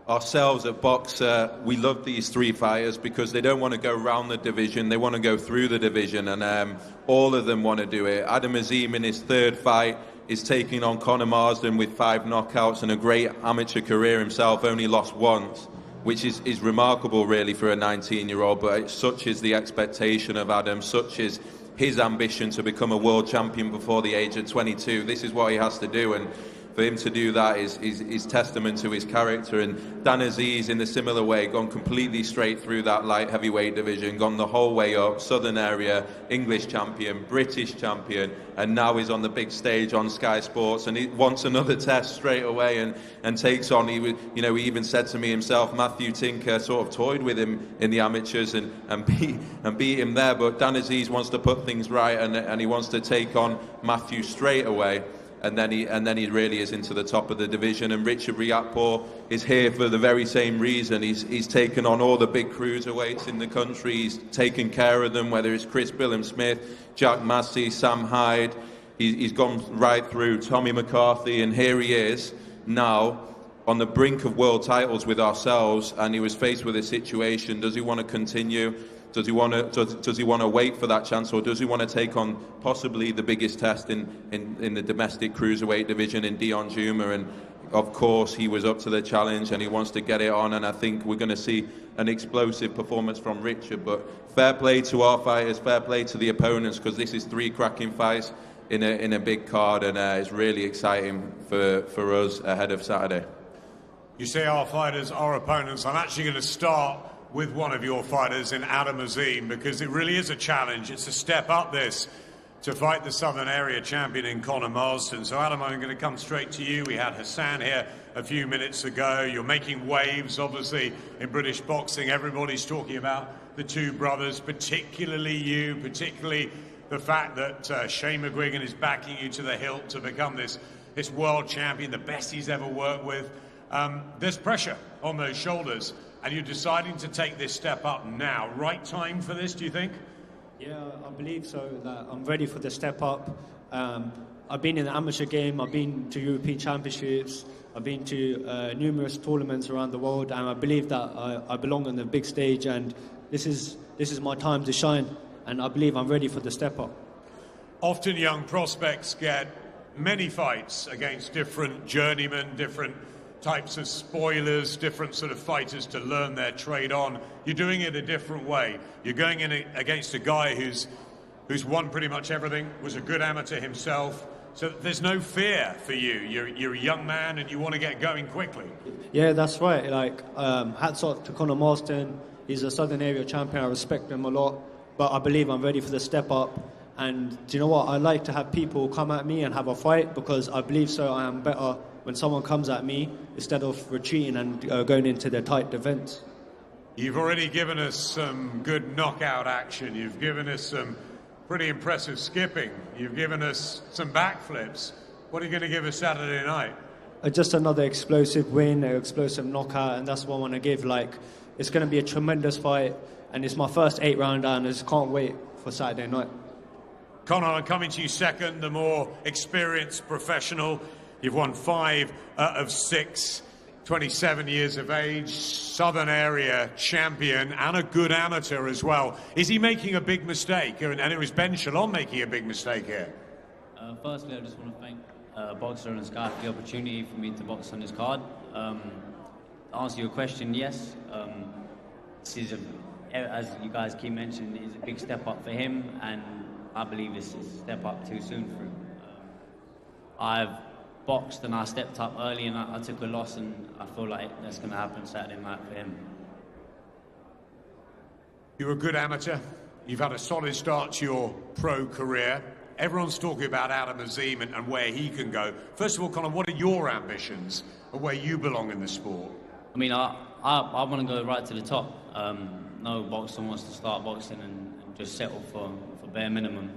ourselves at Boxer, we love these 3 fighters because they don't want to go round the division, they want to go through the division, and all of them want to do it. Adam Azim in his 3rd fight is taking on Conor Marsden with 5 knockouts and a great amateur career himself, only lost once, which is remarkable really for a 19-year-old, but such is the expectation of Adam, such is his ambition to become a world champion before the age of 22. This is what he has to do, and for him to do that is testament to his character. And Dan Aziz, in a similar way, gone completely straight through that light heavyweight division, gone the whole way up, southern area, English champion, British champion, and now he's on the big stage on Sky Sports, and he wants another test straight away and takes on, he even said to me himself, Matthew Tinker sort of toyed with him in the amateurs and beat him there, but Dan Aziz wants to put things right, and he wants to take on Matthew straight away. And then he really is into the top of the division. And Richard Riakporhe is here for the very same reason. He's taken on all the big cruiserweights in the country. He's taken care of them, whether it's Chris Billam-Smith, Jack Massey, Sam Hyde. He's gone right through Tommy McCarthy, and here he is now on the brink of world titles with ourselves, and he was faced with a situation. Does he want to continue? Does he want to wait for that chance, or does he want to take on possibly the biggest test in the domestic cruiserweight division in Deion Jumah? And of course, he was up to the challenge, and he wants to get it on. And I think we're going to see an explosive performance from Richard. But fair play to our fighters, fair play to the opponents, because this is 3 cracking fights in a big card, and it's really exciting for us ahead of Saturday. You say our fighters, our opponents. I'm actually going to start with one of your fighters in Adam Azim, because it really is a challenge. It's a step up, this, to fight the Southern Area champion in Conor Marsden. So Adam, I'm going to come straight to you. We had Hassan here a few minutes ago. You're making waves, obviously, in British boxing. Everybody's talking about the 2 brothers, particularly you, particularly the fact that Shane McGuigan is backing you to the hilt to become this world champion, the best he's ever worked with. There's pressure on those shoulders, and you're deciding to take this step up now. Right time for this, do you think? Yeah, I believe so, that I'm ready for the step up. I've been in the amateur game, I've been to European Championships, I've been to numerous tournaments around the world, and I believe that I belong on the big stage, and this is my time to shine, and I believe I'm ready for the step up. Often young prospects get many fights against different journeymen, different types of spoilers, different sort of fighters to learn their trade on. You're doing it a different way. You're going in against a guy who's won pretty much everything, was a good amateur himself, so there's no fear for you. You're a young man and you want to get going quickly. Yeah, that's right. Like, hats off to Conor Marsden. He's a Southern Area champion. I respect him a lot, but I believe I'm ready for the step up. And do you know what? I like to have people come at me and have a fight, because I believe so I am better when someone comes at me instead of retreating and going into their tight defence. You've already given us some good knockout action. You've given us some pretty impressive skipping. You've given us some backflips. What are you going to give us Saturday night? Just another explosive win, an explosive knockout, and that's what I want to give. Like, it's going to be a tremendous fight, and it's my first 8-rounder, and I just can't wait for Saturday night. Conor, I'm coming to you second, the more experienced professional. You've won 5 of 6, 27 years of age, Southern Area champion, and a good amateur as well. Is he making a big mistake? And it was Ben Shalom making a big mistake here. Firstly, I just want to thank Boxer and Scarff for the opportunity for me to box on this card. To answer your question, yes. This is, as you guys keep mentioning, is a big step up for him, and I believe this is a step up too soon for him. I've boxed and I stepped up early and I took a loss, and I feel like that's going to happen Saturday night for him. You're a good amateur. You've had a solid start to your pro career. Everyone's talking about Adam Azim and where he can go. First of all, Conor, what are your ambitions and where you belong in the sport? I mean, I want to go right to the top. No boxer wants to start boxing and just settle for bare minimum.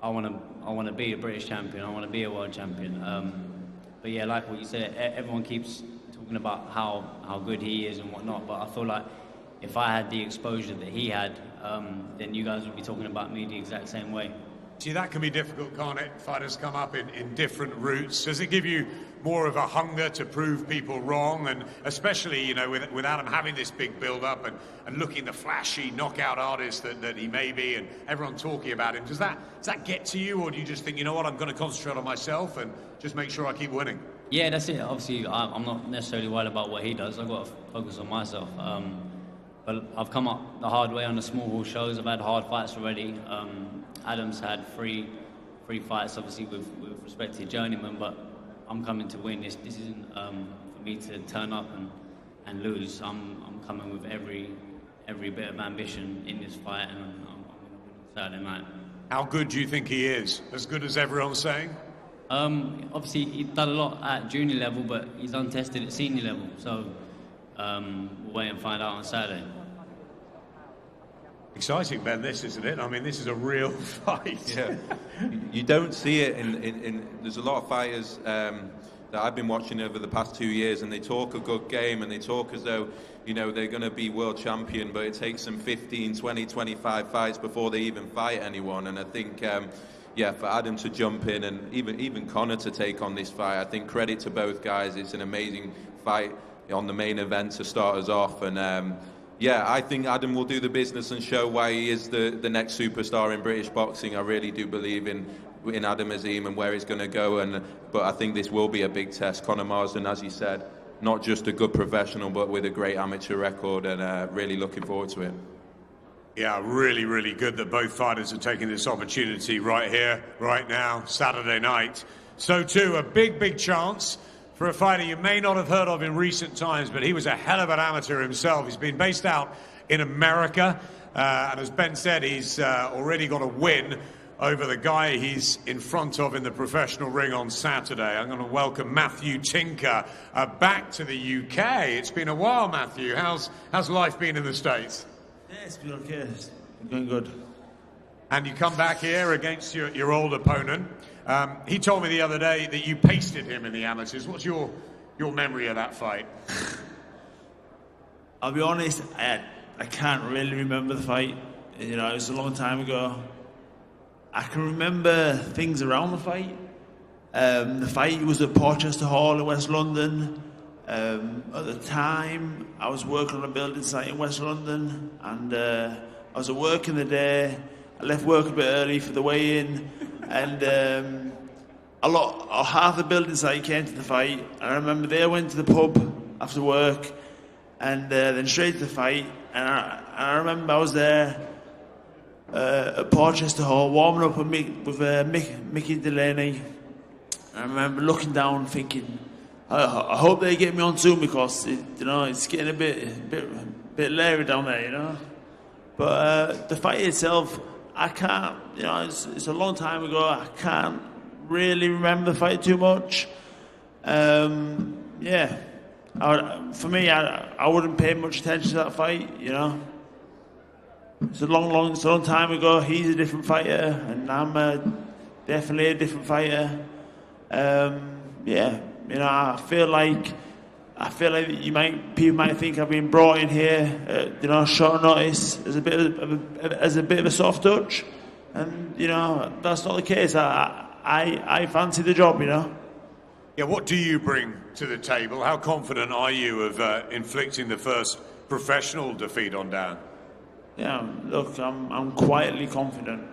I want to be a British champion. I want to be a world champion. But yeah, like what you said, everyone keeps talking about how good he is and whatnot. But I feel like if I had the exposure that he had, then you guys would be talking about me the exact same way. See, that can be difficult, can't it? Fighters come up in different routes. Does it give you more of a hunger to prove people wrong? And especially, you know, with Adam having this big build-up and looking the flashy knockout artist that he may be, and everyone talking about him, does that get to you? Or do you just think, you know what, I'm going to concentrate on myself and just make sure I keep winning? Yeah, that's it. Obviously, I'm not necessarily worried about what he does. I've got to focus on myself. But I've come up the hard way on the small hall shows. I've had hard fights already. Adam's had three fights, obviously, with respect to journeyman, but I'm coming to win. This isn't for me to turn up and lose. I'm coming with every bit of ambition in this fight, and I'm going to win Saturday night. How good do you think he is? As good as everyone's saying? Obviously, he's done a lot at junior level, but he's untested at senior level. So we'll wait and find out on Saturday. Exciting, Ben, this, isn't it? I mean, this is a real fight. Yeah. You don't see it in there's a lot of fighters that I've been watching over the past 2 years, and they talk a good game and they talk as though, you know, they're going to be world champion, but it takes them 15, 20, 25 fights before they even fight anyone. And I think, yeah, for Adam to jump in and even Conor to take on this fight, I think credit to both guys. It's an amazing fight on the main event to start us off. And yeah, I think Adam will do the business and show why he is the next superstar in British boxing. I really do believe in Adam Azim and where he's going to go. But I think this will be a big test. Conor Marsden, as you said, not just a good professional, but with a great amateur record, and really looking forward to it. Yeah, really, really good that both fighters are taking this opportunity right here, right now, Saturday night. So too, a big, big chance for a fighter you may not have heard of in recent times, but he was a hell of an amateur himself. He's been based out in America, and as Ben said, he's already got a win over the guy he's in front of in the professional ring on Saturday. I'm going to welcome Matthew Tinker back to the UK. It's been a while, Matthew. How's life been in the States? Yeah, it's been okay. It's been going good. And you come back here against your old opponent. He told me the other day that you pasted him in the amateurs. What's your memory of that fight? I'll be honest, I can't really remember the fight. You know, it was a long time ago. I can remember things around the fight. The fight was at Porchester Hall in West London. At the time, I was working on a building site in West London, and I was at work in the day. I left work a bit early for the weigh-in, and half the building site came to the fight. And I remember they went to the pub after work, and then straight to the fight. And I remember I was there at Porchester Hall warming up with Mickey Delaney. I remember looking down, thinking, I hope they get me on soon, because it's getting a bit leery down there, you know. But the fight itself, I can't, it's a long time ago. I can't really remember the fight too much. Yeah, for me, I wouldn't pay much attention to that fight, you know. It's a long time ago. He's a different fighter, and I'm definitely a different fighter. Yeah, I feel like people might think I've been brought in here, short notice as a bit of a soft touch, and that's not the case. I fancy the job, Yeah, what do you bring to the table? How confident are you of inflicting the first professional defeat on Dan? Yeah, look, I'm quietly confident.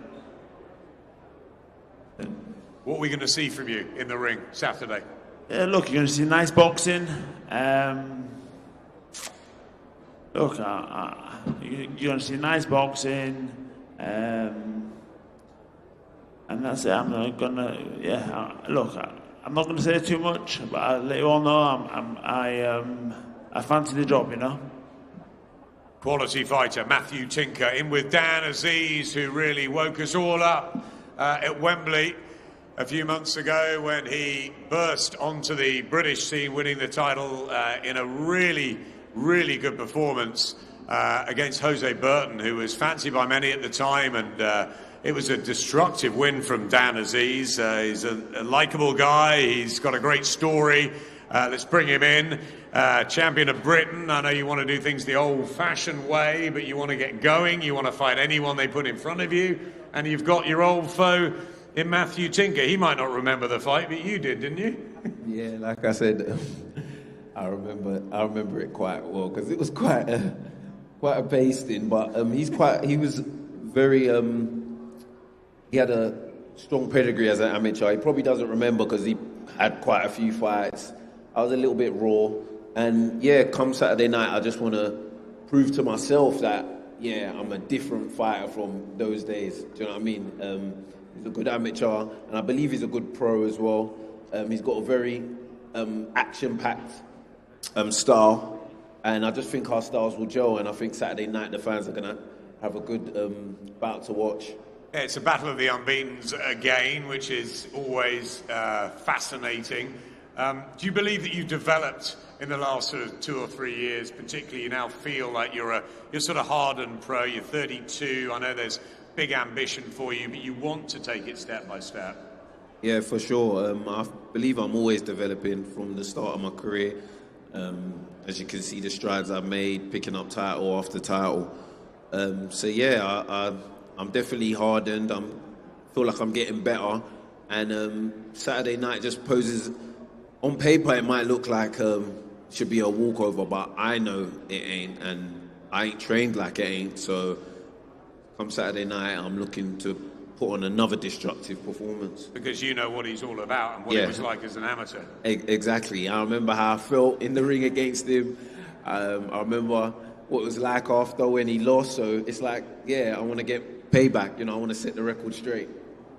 What are we going to see from you in the ring Saturday? Yeah, look, you're going to see nice boxing. Look, you're going to see nice boxing, and that's it. I'm not going to say too much, but I'll let you all know I fancy the job, Quality fighter Matthew Tinker in with Dan Aziz, who really woke us all up at Wembley a few months ago when he burst onto the British scene, winning the title in a really, really good performance against Jose Burton, who was fancied by many at the time, and it was a destructive win from Dan Aziz. He's a likeable guy. He's got a great story. Let's bring him in. Champion of Britain. I know you want to do things the old-fashioned way, but you want to get going. You want to fight anyone they put in front of you. And you've got your old foe in Matthew Tinker. He might not remember the fight, but you did, didn't you? Yeah, like I said, I remember it quite well, because it was quite a pasting. But he was very he had a strong pedigree as an amateur. He probably doesn't remember because he had quite a few fights. I was a little bit raw. And yeah, come Saturday night, I just want to prove to myself that, yeah, I'm a different fighter from those days. Do you know what I mean? He's a good amateur, and I believe he's a good pro as well. He's got a very action-packed style, and I just think our styles will gel, and I think Saturday night the fans are going to have a good bout to watch. Yeah, it's a battle of the unbeatens again, which is always fascinating. Do you believe that you've developed in the last sort of 2 or 3 years, particularly you now feel like you're sort of hardened pro, you're 32, I know there's big ambition for you, but you want to take it step by step? Yeah, for sure. I believe I'm always developing from the start of my career. As you can see, the strides I've made, picking up title after title. So yeah, I'm definitely hardened. I feel like I'm getting better. And Saturday night just poses, on paper it might look like should be a walkover, but I know it ain't, and I ain't trained like it ain't. So come Saturday night, I'm looking to put on another destructive performance. Because you know what he's all about and what he was like as an amateur. Exactly. I remember how I felt in the ring against him. I remember what it was like after when he lost. So it's like, I want to get payback. You know, I want to set the record straight.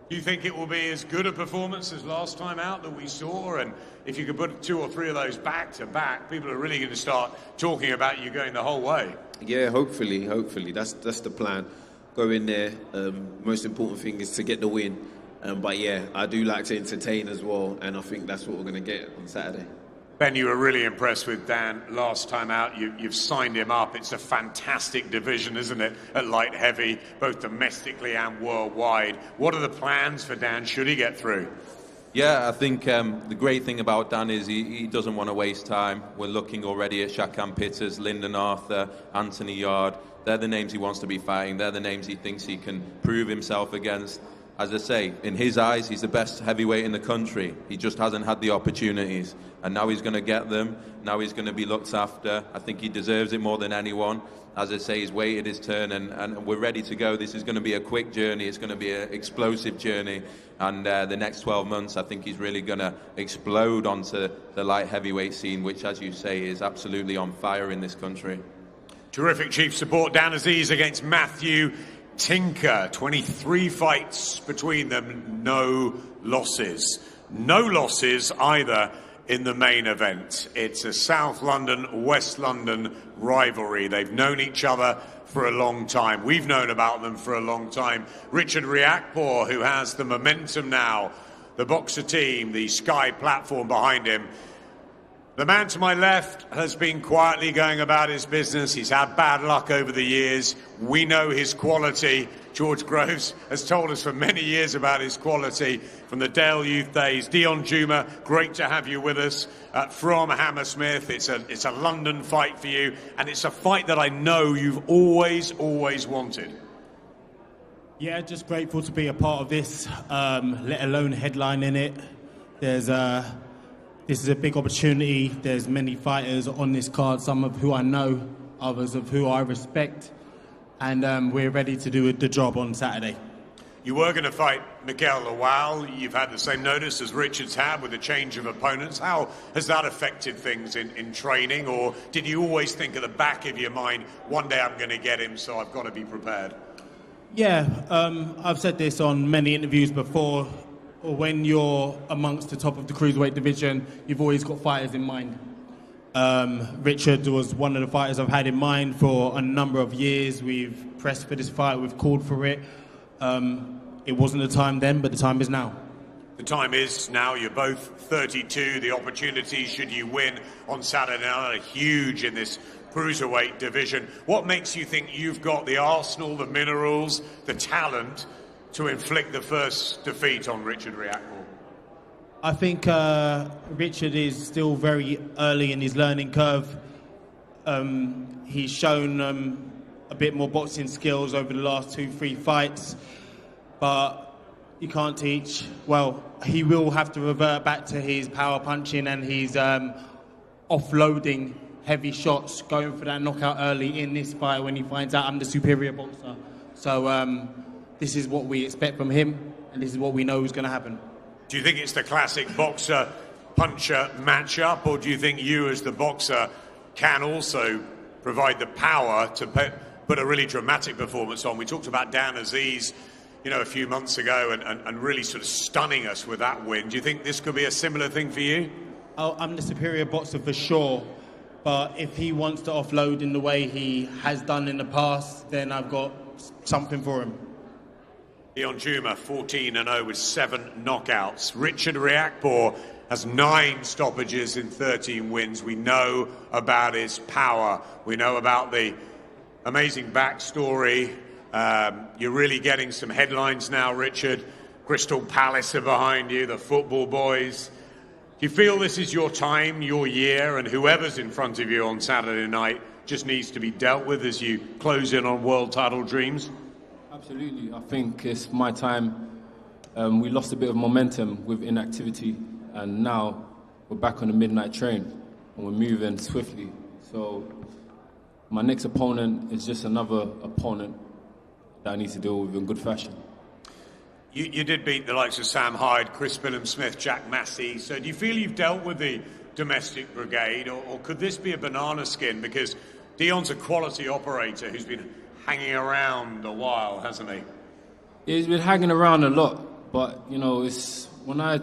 Do you think it will be as good a performance as last time out that we saw? And if you could put 2 or 3 of those back to back, people are really going to start talking about you going the whole way. Yeah, hopefully. That's the plan. Go in there. Most important thing is to get the win. But I do like to entertain as well, and I think that's what we're going to get on Saturday. Ben, you were really impressed with Dan last time out. You've signed him up. It's a fantastic division, isn't it, at light heavy, both domestically and worldwide. What are the plans for Dan should he get through? Yeah, I think the great thing about Dan is he doesn't want to waste time. We're looking already at Shakan Pitters, Lyndon Arthur, Anthony Yard. They're the names he wants to be fighting. They're the names he thinks he can prove himself against. As I say, in his eyes, he's the best heavyweight in the country. He just hasn't had the opportunities. And now he's going to get them. Now he's going to be looked after. I think he deserves it more than anyone. As I say, he's waited his turn, and we're ready to go. This is going to be a quick journey. It's going to be an explosive journey. And the next 12 months, I think he's really going to explode onto the light heavyweight scene, which, as you say, is absolutely on fire in this country. Terrific chief support. Dan Aziz against Matthew Tinker. 23 fights between them, no losses. No losses either in the main event. It's a South London, West London rivalry. They've known each other for a long time. We've known about them for a long time. Richard Riakporhe, who has the momentum now, the Boxer team, the Sky platform behind him. The man to my left has been quietly going about his business. He's had bad luck over the years. We know his quality. George Groves has told us for many years about his quality from the Dale Youth days. Deion Jumah, great to have you with us from Hammersmith. It's a London fight for you, and it's a fight that I know you've always wanted. Yeah, just grateful to be a part of this, let alone headlining it. This is a big opportunity. There's many fighters on this card, some of who I know, others of who I respect, and we're ready to do the job on Saturday. You were going to fight Miguel Lawal. You've had the same notice as Richard's had with a change of opponents. How has that affected things in training, or did you always think at the back of your mind, one day I'm going to get him, so I've got to be prepared? Yeah, I've said this on many interviews before. When you're amongst the top of the cruiserweight division, you've always got fighters in mind. Richard was one of the fighters I've had in mind for a number of years. We've pressed for this fight, we've called for it. It wasn't the time then, but the time is now. The time is now. You're both 32. The opportunity, should you win on Saturday night, are huge in this cruiserweight division. What makes you think you've got the arsenal, the minerals, the talent to inflict the first defeat on Richard Riakporhe? I think Richard is still very early in his learning curve. He's shown a bit more boxing skills over the last 2-3 fights, but you can't teach. Well, he will have to revert back to his power punching and his offloading heavy shots, going for that knockout early in this fight when he finds out I'm the superior boxer. So this is what we expect from him, and this is what we know is going to happen. Do you think it's the classic boxer-puncher matchup, or do you think you as the boxer can also provide the power to put a really dramatic performance on? We talked about Dan Aziz, a few months ago and really sort of stunning us with that win. Do you think this could be a similar thing for you? I'm the superior boxer for sure, but if he wants to offload in the way he has done in the past, then I've got something for him. Deion Jumah, 14-0 with 7 knockouts. Richard Riakporhe has 9 stoppages in 13 wins. We know about his power. We know about the amazing backstory. You're really getting some headlines now, Richard. Crystal Palace are behind you, the football boys. Do you feel this is your time, your year, and whoever's in front of you on Saturday night just needs to be dealt with as you close in on world title dreams? Absolutely. I think it's my time. We lost a bit of momentum with inactivity, and now we're back on the midnight train. and we're moving swiftly. So my next opponent is just another opponent that I need to deal with in good fashion. You did beat the likes of Sam Hyde, Chris Billham-Smith, Jack Massey. So do you feel you've dealt with the domestic brigade, or could this be a banana skin? Because Deion's a quality operator who's been hanging around a while, hasn't he? Yeah, he's been hanging around a lot, but, you know, it's when I,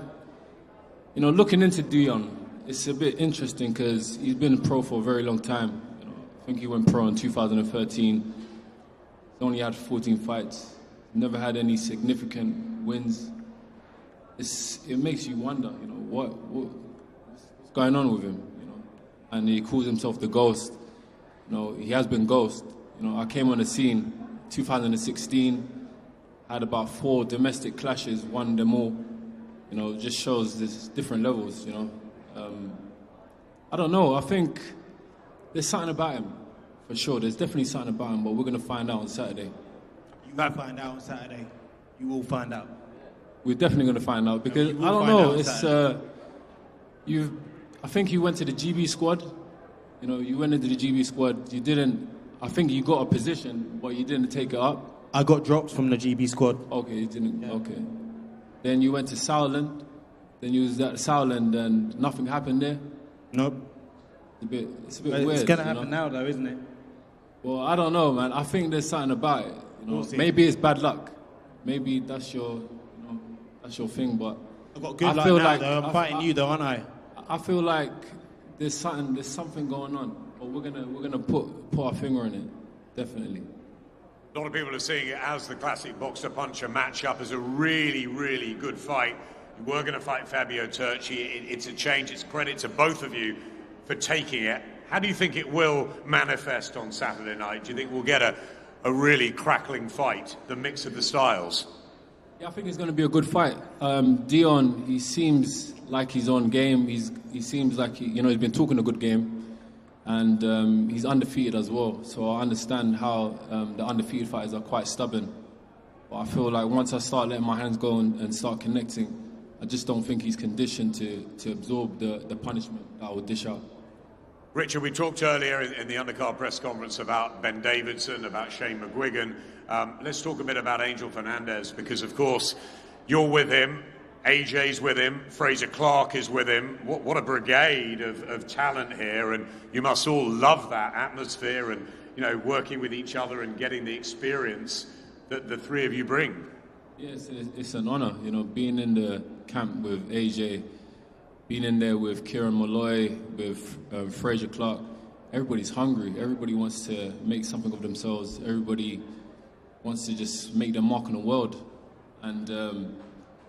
you know, looking into Deion, it's a bit interesting because he's been pro for a very long time. You know, I think he went pro in 2013. He's only had 14 fights. Never had any significant wins. It makes you wonder, you know, what's going on with him, you know. And he calls himself the Ghost. You know, he has been Ghost. You know, I came on the scene 2016, had about 4 domestic clashes, won them all. You know, it just shows there's different levels, you know. I don't know, I think there's something about him, for sure. There's definitely something about him, but we're going to find out on Saturday. You might find out on Saturday. You will find out. We're definitely going to find out because I don't know. It's I think you went to the GB squad. You know, you went into the GB squad. You didn't. I think you got a position, but you didn't take it up. I got dropped from the GB squad. Okay, you didn't. Yeah. Okay. Then you went to Southland. Then you was at Southland, and nothing happened there. Nope. It's a bit weird. It's gonna happen now, though, isn't it? Well, I don't know, man. I think there's something about it. You know, maybe it's bad luck. Maybe that's your thing. But I've got good luck now, though. I'm fighting you, though, aren't I? I feel like there's something going on. But we're gonna put our finger in it, definitely. A lot of people are seeing it as the classic boxer-puncher matchup, as a really, really good fight. You were going to fight Fabio Turchi. It's a change. It's credit to both of you for taking it. How do you think it will manifest on Saturday night? Do you think we'll get a really crackling fight, the mix of the styles? Yeah, I think it's going to be a good fight. Deion, he seems like he's on game. He seems like he's been talking a good game. And he's undefeated as well, so I understand how the undefeated fighters are quite stubborn. But I feel like once I start letting my hands go and start connecting, I just don't think he's conditioned to absorb the punishment that I will dish out. Richard, we talked earlier in the undercard press conference about Ben Davidson, about Shane McGuigan. Let's talk a bit about Angel Fernandez, because of course you're with him. AJ's with him, Fraser Clark is with him. What a brigade of talent here, and you must all love that atmosphere and, you know, working with each other and getting the experience that the three of you bring. Yes, it's an honor, you know, being in the camp with AJ, being in there with Kieran Molloy, with Fraser Clark. Everybody's hungry. Everybody wants to make something of themselves. Everybody wants to just make their mark on the world. And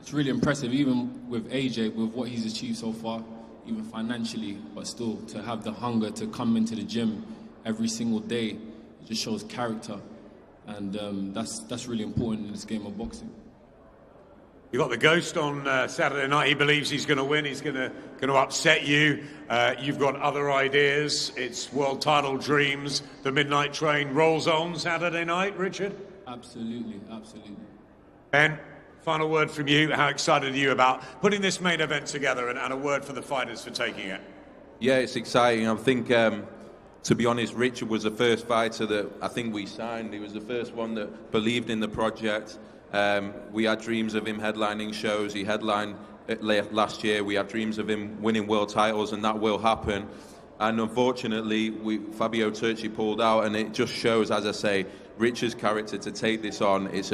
it's really impressive, even with AJ, with what he's achieved so far, even financially, but still to have the hunger to come into the gym every single day. It just shows character, and that's really important in this game of boxing. You got the Ghost on Saturday night. He believes he's going to win. He's going to upset you. You've got other ideas. It's world title dreams. The midnight train rolls on Saturday night. Richard? Absolutely. Ben? Final word from you. How excited are you about putting this main event together, and a word for the fighters for taking it? Yeah, it's exciting. I think, to be honest, Richard was the first fighter that I think we signed. He was the first one that believed in the project. We had dreams of him headlining shows. He headlined last year. We had dreams of him winning world titles, and that will happen. And unfortunately, Fabio Turchi pulled out, and it just shows, as I say, Richard's character to take this on. It's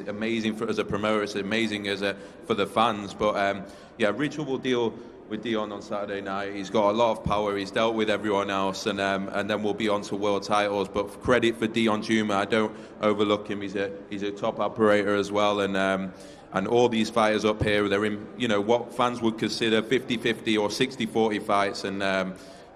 amazing as a promoter. It's amazing for the fans. But yeah, Richard will deal with Deion on Saturday night. He's got a lot of power. He's dealt with everyone else, and then we'll be on to world titles. But credit for Deion Jumah. I don't overlook him. He's a top operator as well, and all these fighters up here, they're in, you know, what fans would consider 50-50 or 60-40 fights, and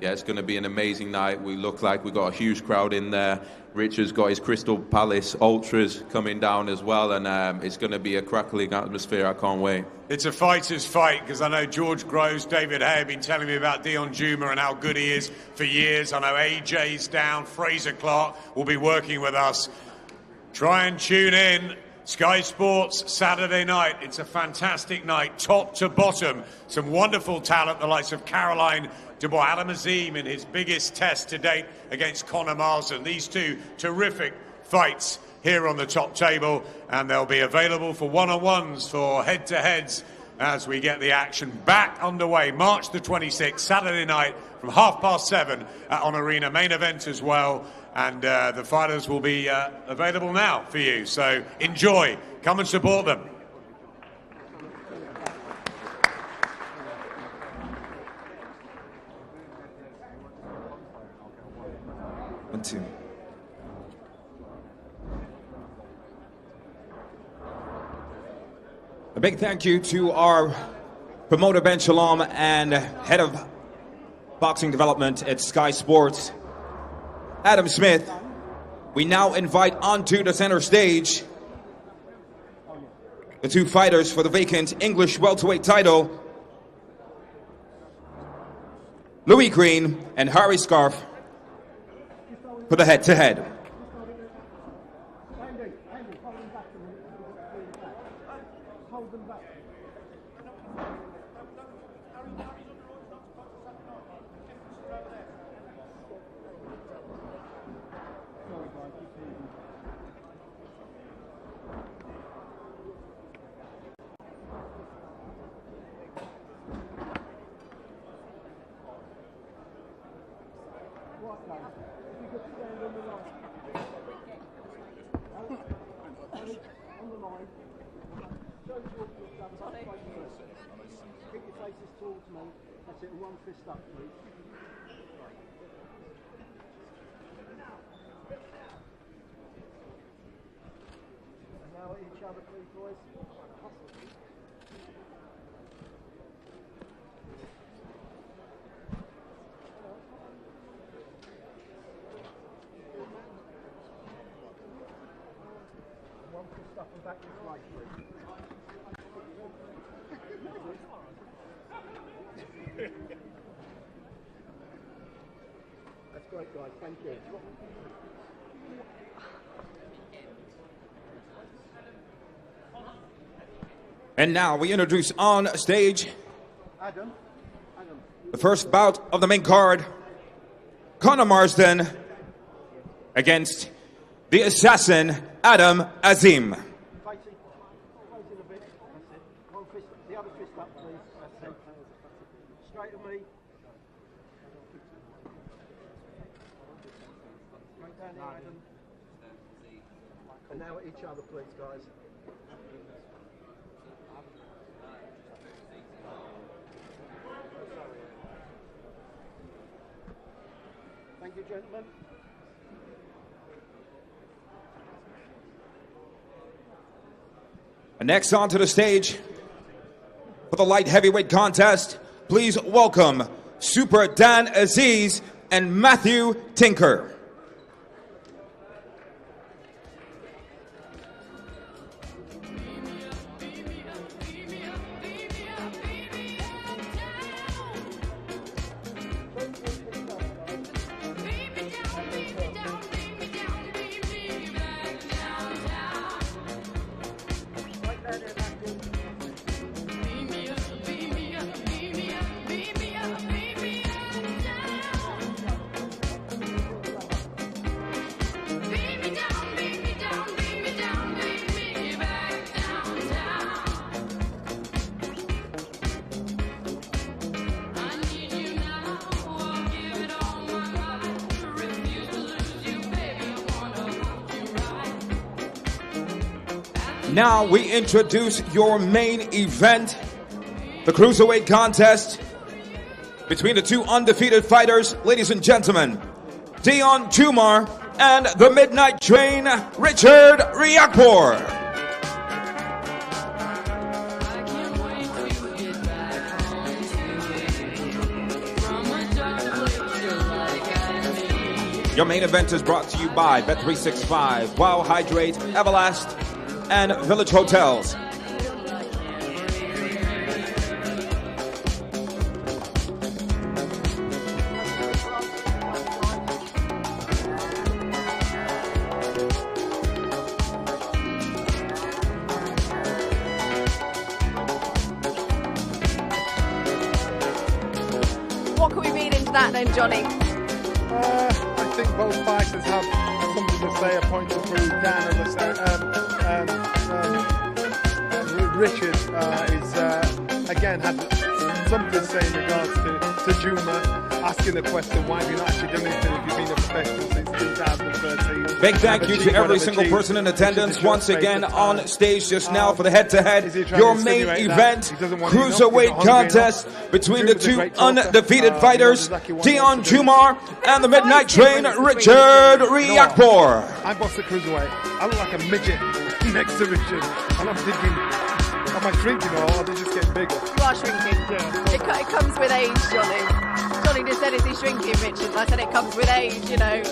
yeah, it's going to be an amazing night. We look like we've got a huge crowd in there. Richard's got his Crystal Palace Ultras coming down as well, and it's going to be a crackling atmosphere. I can't wait. It's a fighter's fight, because I know George Groves, David Hay have been telling me about Deion Jumah and how good he is for years. I know AJ's down, Fraser Clark will be working with us. Try and tune in Sky Sports Saturday night. It's a fantastic night, top to bottom. Some wonderful talent, the likes of Caroline Dubois, Adam Azim in his biggest test to date against Conor Marsden. These two terrific fights here on the top table, and they'll be available for one-on-ones, for head-to-heads, as we get the action back underway. March the 26th, Saturday night, from 7:30 on Arena. Main event as well. And the fighters will be available now for you. So enjoy. Come and support them. One, two. A big thank you to our promoter Ben Shalom and head of boxing development at Sky Sports, Adam Smith. We now invite onto the center stage the two fighters for the vacant English welterweight title, Louis Greene and Harry Scarff, for the head-to-head. Keep your faces towards me. That's it, one fist up, please. And now at each other, please, boys. One fist up and back this way, please. That's great, guys. Thank you. And now we introduce on stage Adam. the first bout of the main card, Conor Marsden against the assassin Adam Azim. The other fist up, please. That's it. Straight at me. Straight down here, Adam. And now at each other, please, guys. Thank you, gentlemen. And next onto the stage for the light heavyweight contest, please welcome Super Dan Aziz and Matthew Tinker. Now we introduce your main event, the cruiserweight contest between the two undefeated fighters, ladies and gentlemen, Deion Jumah and the Midnight Train, Richard Riakporhe. Your main event is brought to you by Bet365, Wow Hydrate, Everlast, and Village Hotels. what can we read into that then, Johnny? I think both fighters have something to say, a point to prove. Dan, as I said, Richard is again had something to say in regards to Jumah, asking the question, why have you not actually done anything if you've been a professional since 2013? Big thank you to every single person in attendance once again on stage just now for the head-to-head, your main event, cruiserweight contest between the two undefeated fighters, Deion Jumah and the Midnight Train, Richard Riakporhe. I boxed at cruiserweight. I look like a midget next to Richard, and I'm thinking, am I shrinking or are they just getting bigger? You are shrinking. Yeah. It comes with age, Johnny. Johnny just said, is he shrinking, Richard? I said it comes with age, you know.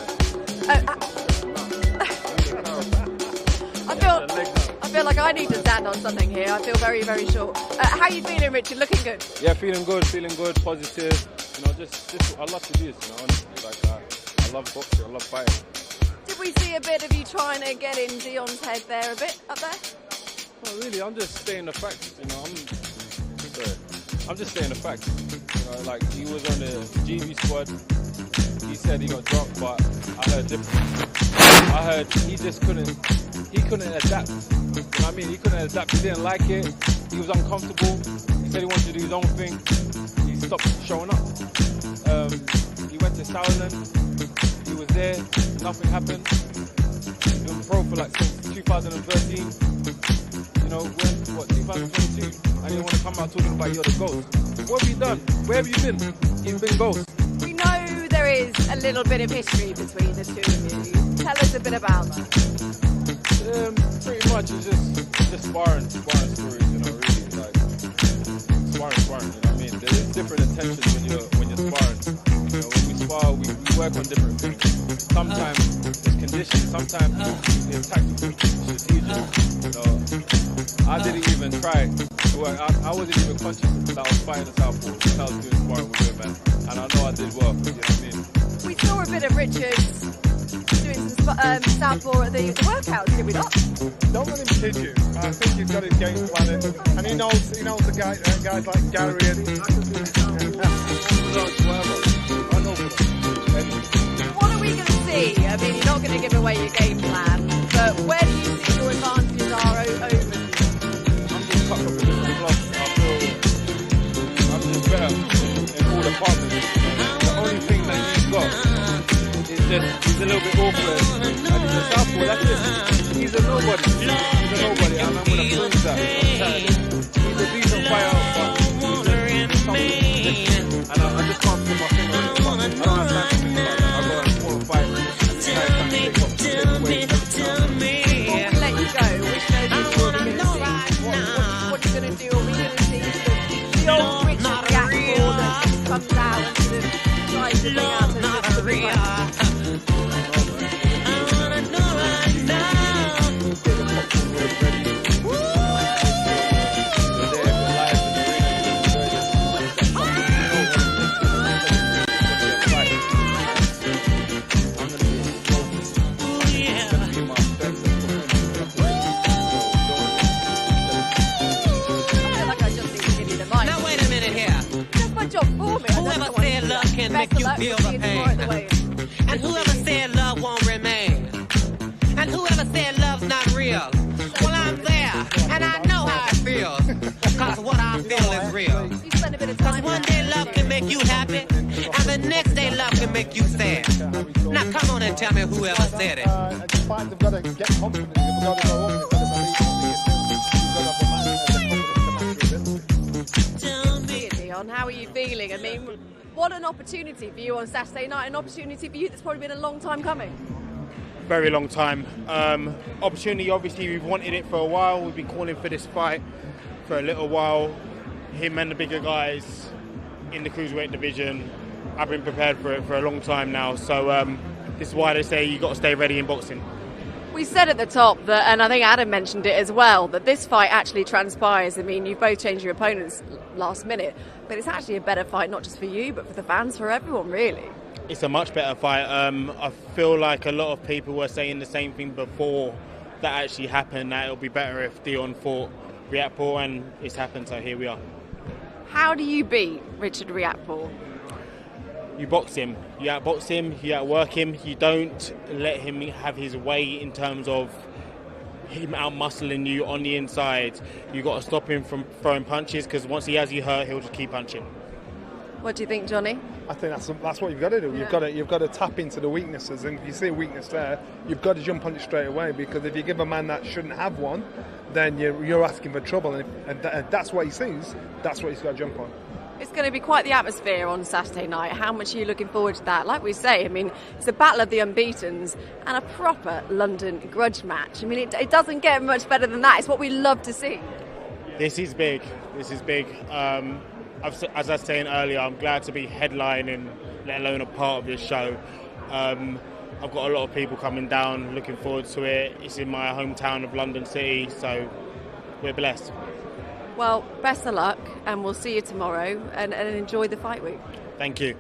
I feel like I need to stand on something here. I feel very, very short. How are you feeling, Richard? Looking good? Yeah, feeling good, positive. You know, just I love to do this, you know, honestly. Like, I love boxing, I love fighting. Did we see a bit of you trying to get in Deion's head there a bit, up there? Not really, I'm just stating the facts, you know. I'm just stating the facts. You know, like, he was on the GB squad. He said he got dropped, but I heard different. I heard he just couldn't adapt. You know what I mean? He couldn't adapt, he didn't like it. He was uncomfortable. He said he wanted to do his own thing. He stopped showing up. He went to Sauerland. He was there, nothing happened. He was pro for like since 2013. You know, when, 2022? And you want to come out talking about you're the ghost. What have you done? Where have you been? You've been ghost. We know there is a little bit of history between the two of you. Tell us a bit about that. Pretty much it's just sparring stories, you know, really. Like, sparring, you know what I mean? There's different intentions when you're sparring. You know, when we spar, we work on different things. Sometimes it's conditioning, sometimes it's tactical, strategic. You know, I didn't even try to work. I wasn't even conscious that I was fighting the southpaw when I was doing sparring with him, man. And I know I did well, you know what I mean? We saw a bit of Richard's doing some southpaw at the workouts, did we not? Don't let him kid you. I think he's got his game plan, and he knows the guys like Gary and What are we going to see? I mean, you're not going to give away your game plan, but where do you think your advantages are over you? I'm just cut from a different cloth. I'm just better in all departments. The only thing that he's got is just he's a little bit awkward, and he's a southpaw. That's it. He's a nobody. He's a nobody, and I'm going to prove that on Saturday. He's a decent fighter, but he's just something different. And I just can't put my finger on it. I don't have time to think about that. I've got an important fight. Before we let you go, which what are you going to do? Are we going to see the old Richard Riakporhe that comes out and sort of tries to bring out the real? Make you feel the pain. And whoever said love won't remain. And whoever said love's not real. Well, I'm there, and I know how it feels. Cause what I feel is real. Cause one day love can make you happy, and the next day love can make you sad. Now come on and tell me whoever said it. Fighters got to get confident. You've got to go on. How are you feeling? I mean, what an opportunity for you on Saturday night, an opportunity for you that's probably been a long time coming. Very long time. Opportunity, obviously, we've wanted it for a while. We've been calling for this fight for a little while. Him and the bigger guys in the cruiserweight division, I've been prepared for it for a long time now. So this is why they say you've got to stay ready in boxing. We said at the top that, and I think Adam mentioned it as well, that this fight actually transpires. I mean, you've both changed your opponents last minute, but it's actually a better fight, not just for you, but for the fans, for everyone, really. It's a much better fight. I feel like a lot of people were saying the same thing before that actually happened, that it'll be better if Deion fought Riakporhe, and it's happened, so here we are. How do you beat Richard Riakporhe? you box him, you outbox him, you outwork him. You don't let him have his way in terms of him out-muscling you on the inside. You got to stop him from throwing punches, because once he has you hurt, he'll just keep punching. What do you think, Johnny? I think that's what you've got to do. Yeah. You've got to tap into the weaknesses, and if you see a weakness there, you've got to jump on it straight away. Because if you give a man that shouldn't have one, then you're asking for trouble, and that's what he sees. That's what he's got to jump on. It's going to be quite the atmosphere on Saturday night. How much are you looking forward to that? Like we say, I mean, it's a battle of the unbeatens and a proper London grudge match. I mean, it doesn't get much better than that. It's what we love to see. This is big. This is big. As I was saying earlier, I'm glad to be headlining, let alone a part of this show. I've got a lot of people coming down, looking forward to it. It's in my hometown of London City, so we're blessed. Well, best of luck, and we'll see you tomorrow, and enjoy the fight week. Thank you.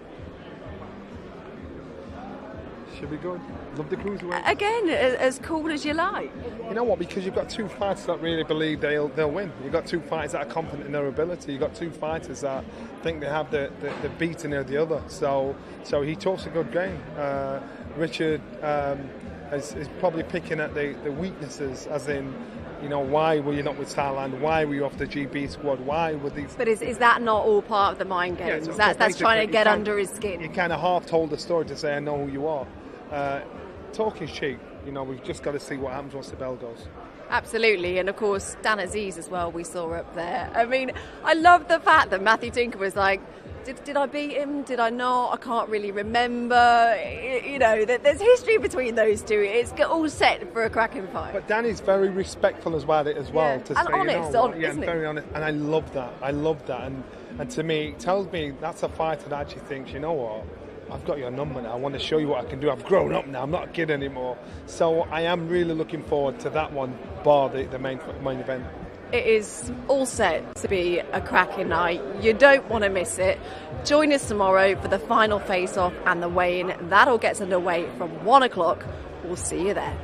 Should be good. Love the cruiserweight. Again, as cool as you like. You know what? Because you've got two fighters that really believe they'll win. You've got two fighters that are confident in their ability. You've got two fighters that think they have the beating of the other. So he talks a good game. Richard is probably picking at the weaknesses, as in, you know, why were you not with Thailand? Why were you off the GB squad? Why were these... But is that not all part of the mind games? Yeah, that's trying to get under his skin. You kind of half told the story to say, I know who you are. Talk is cheap. You know, we've just got to see what happens once the bell goes. Absolutely, and of course Dan Aziz as well, we saw up there. I mean, I love the fact that Matthew Tinker was like, did I beat him? Did I not? I can't really remember. You know, there's history between those two. It's all set for a cracking fight. But Danny's very respectful as well. Yeah. To And say, honest, you know, isn't very it? honest, and I love that. And to me, it tells me that's a fighter that actually thinks, you know what, I've got your number now. I want to show you what I can do. I've grown up now. I'm not a kid anymore. So I am really looking forward to that one, bar the main event. It is all set to be a cracking night. You don't want to miss it. Join us tomorrow for the final face-off and the weigh-in. That all gets underway from 1 o'clock. We'll see you there.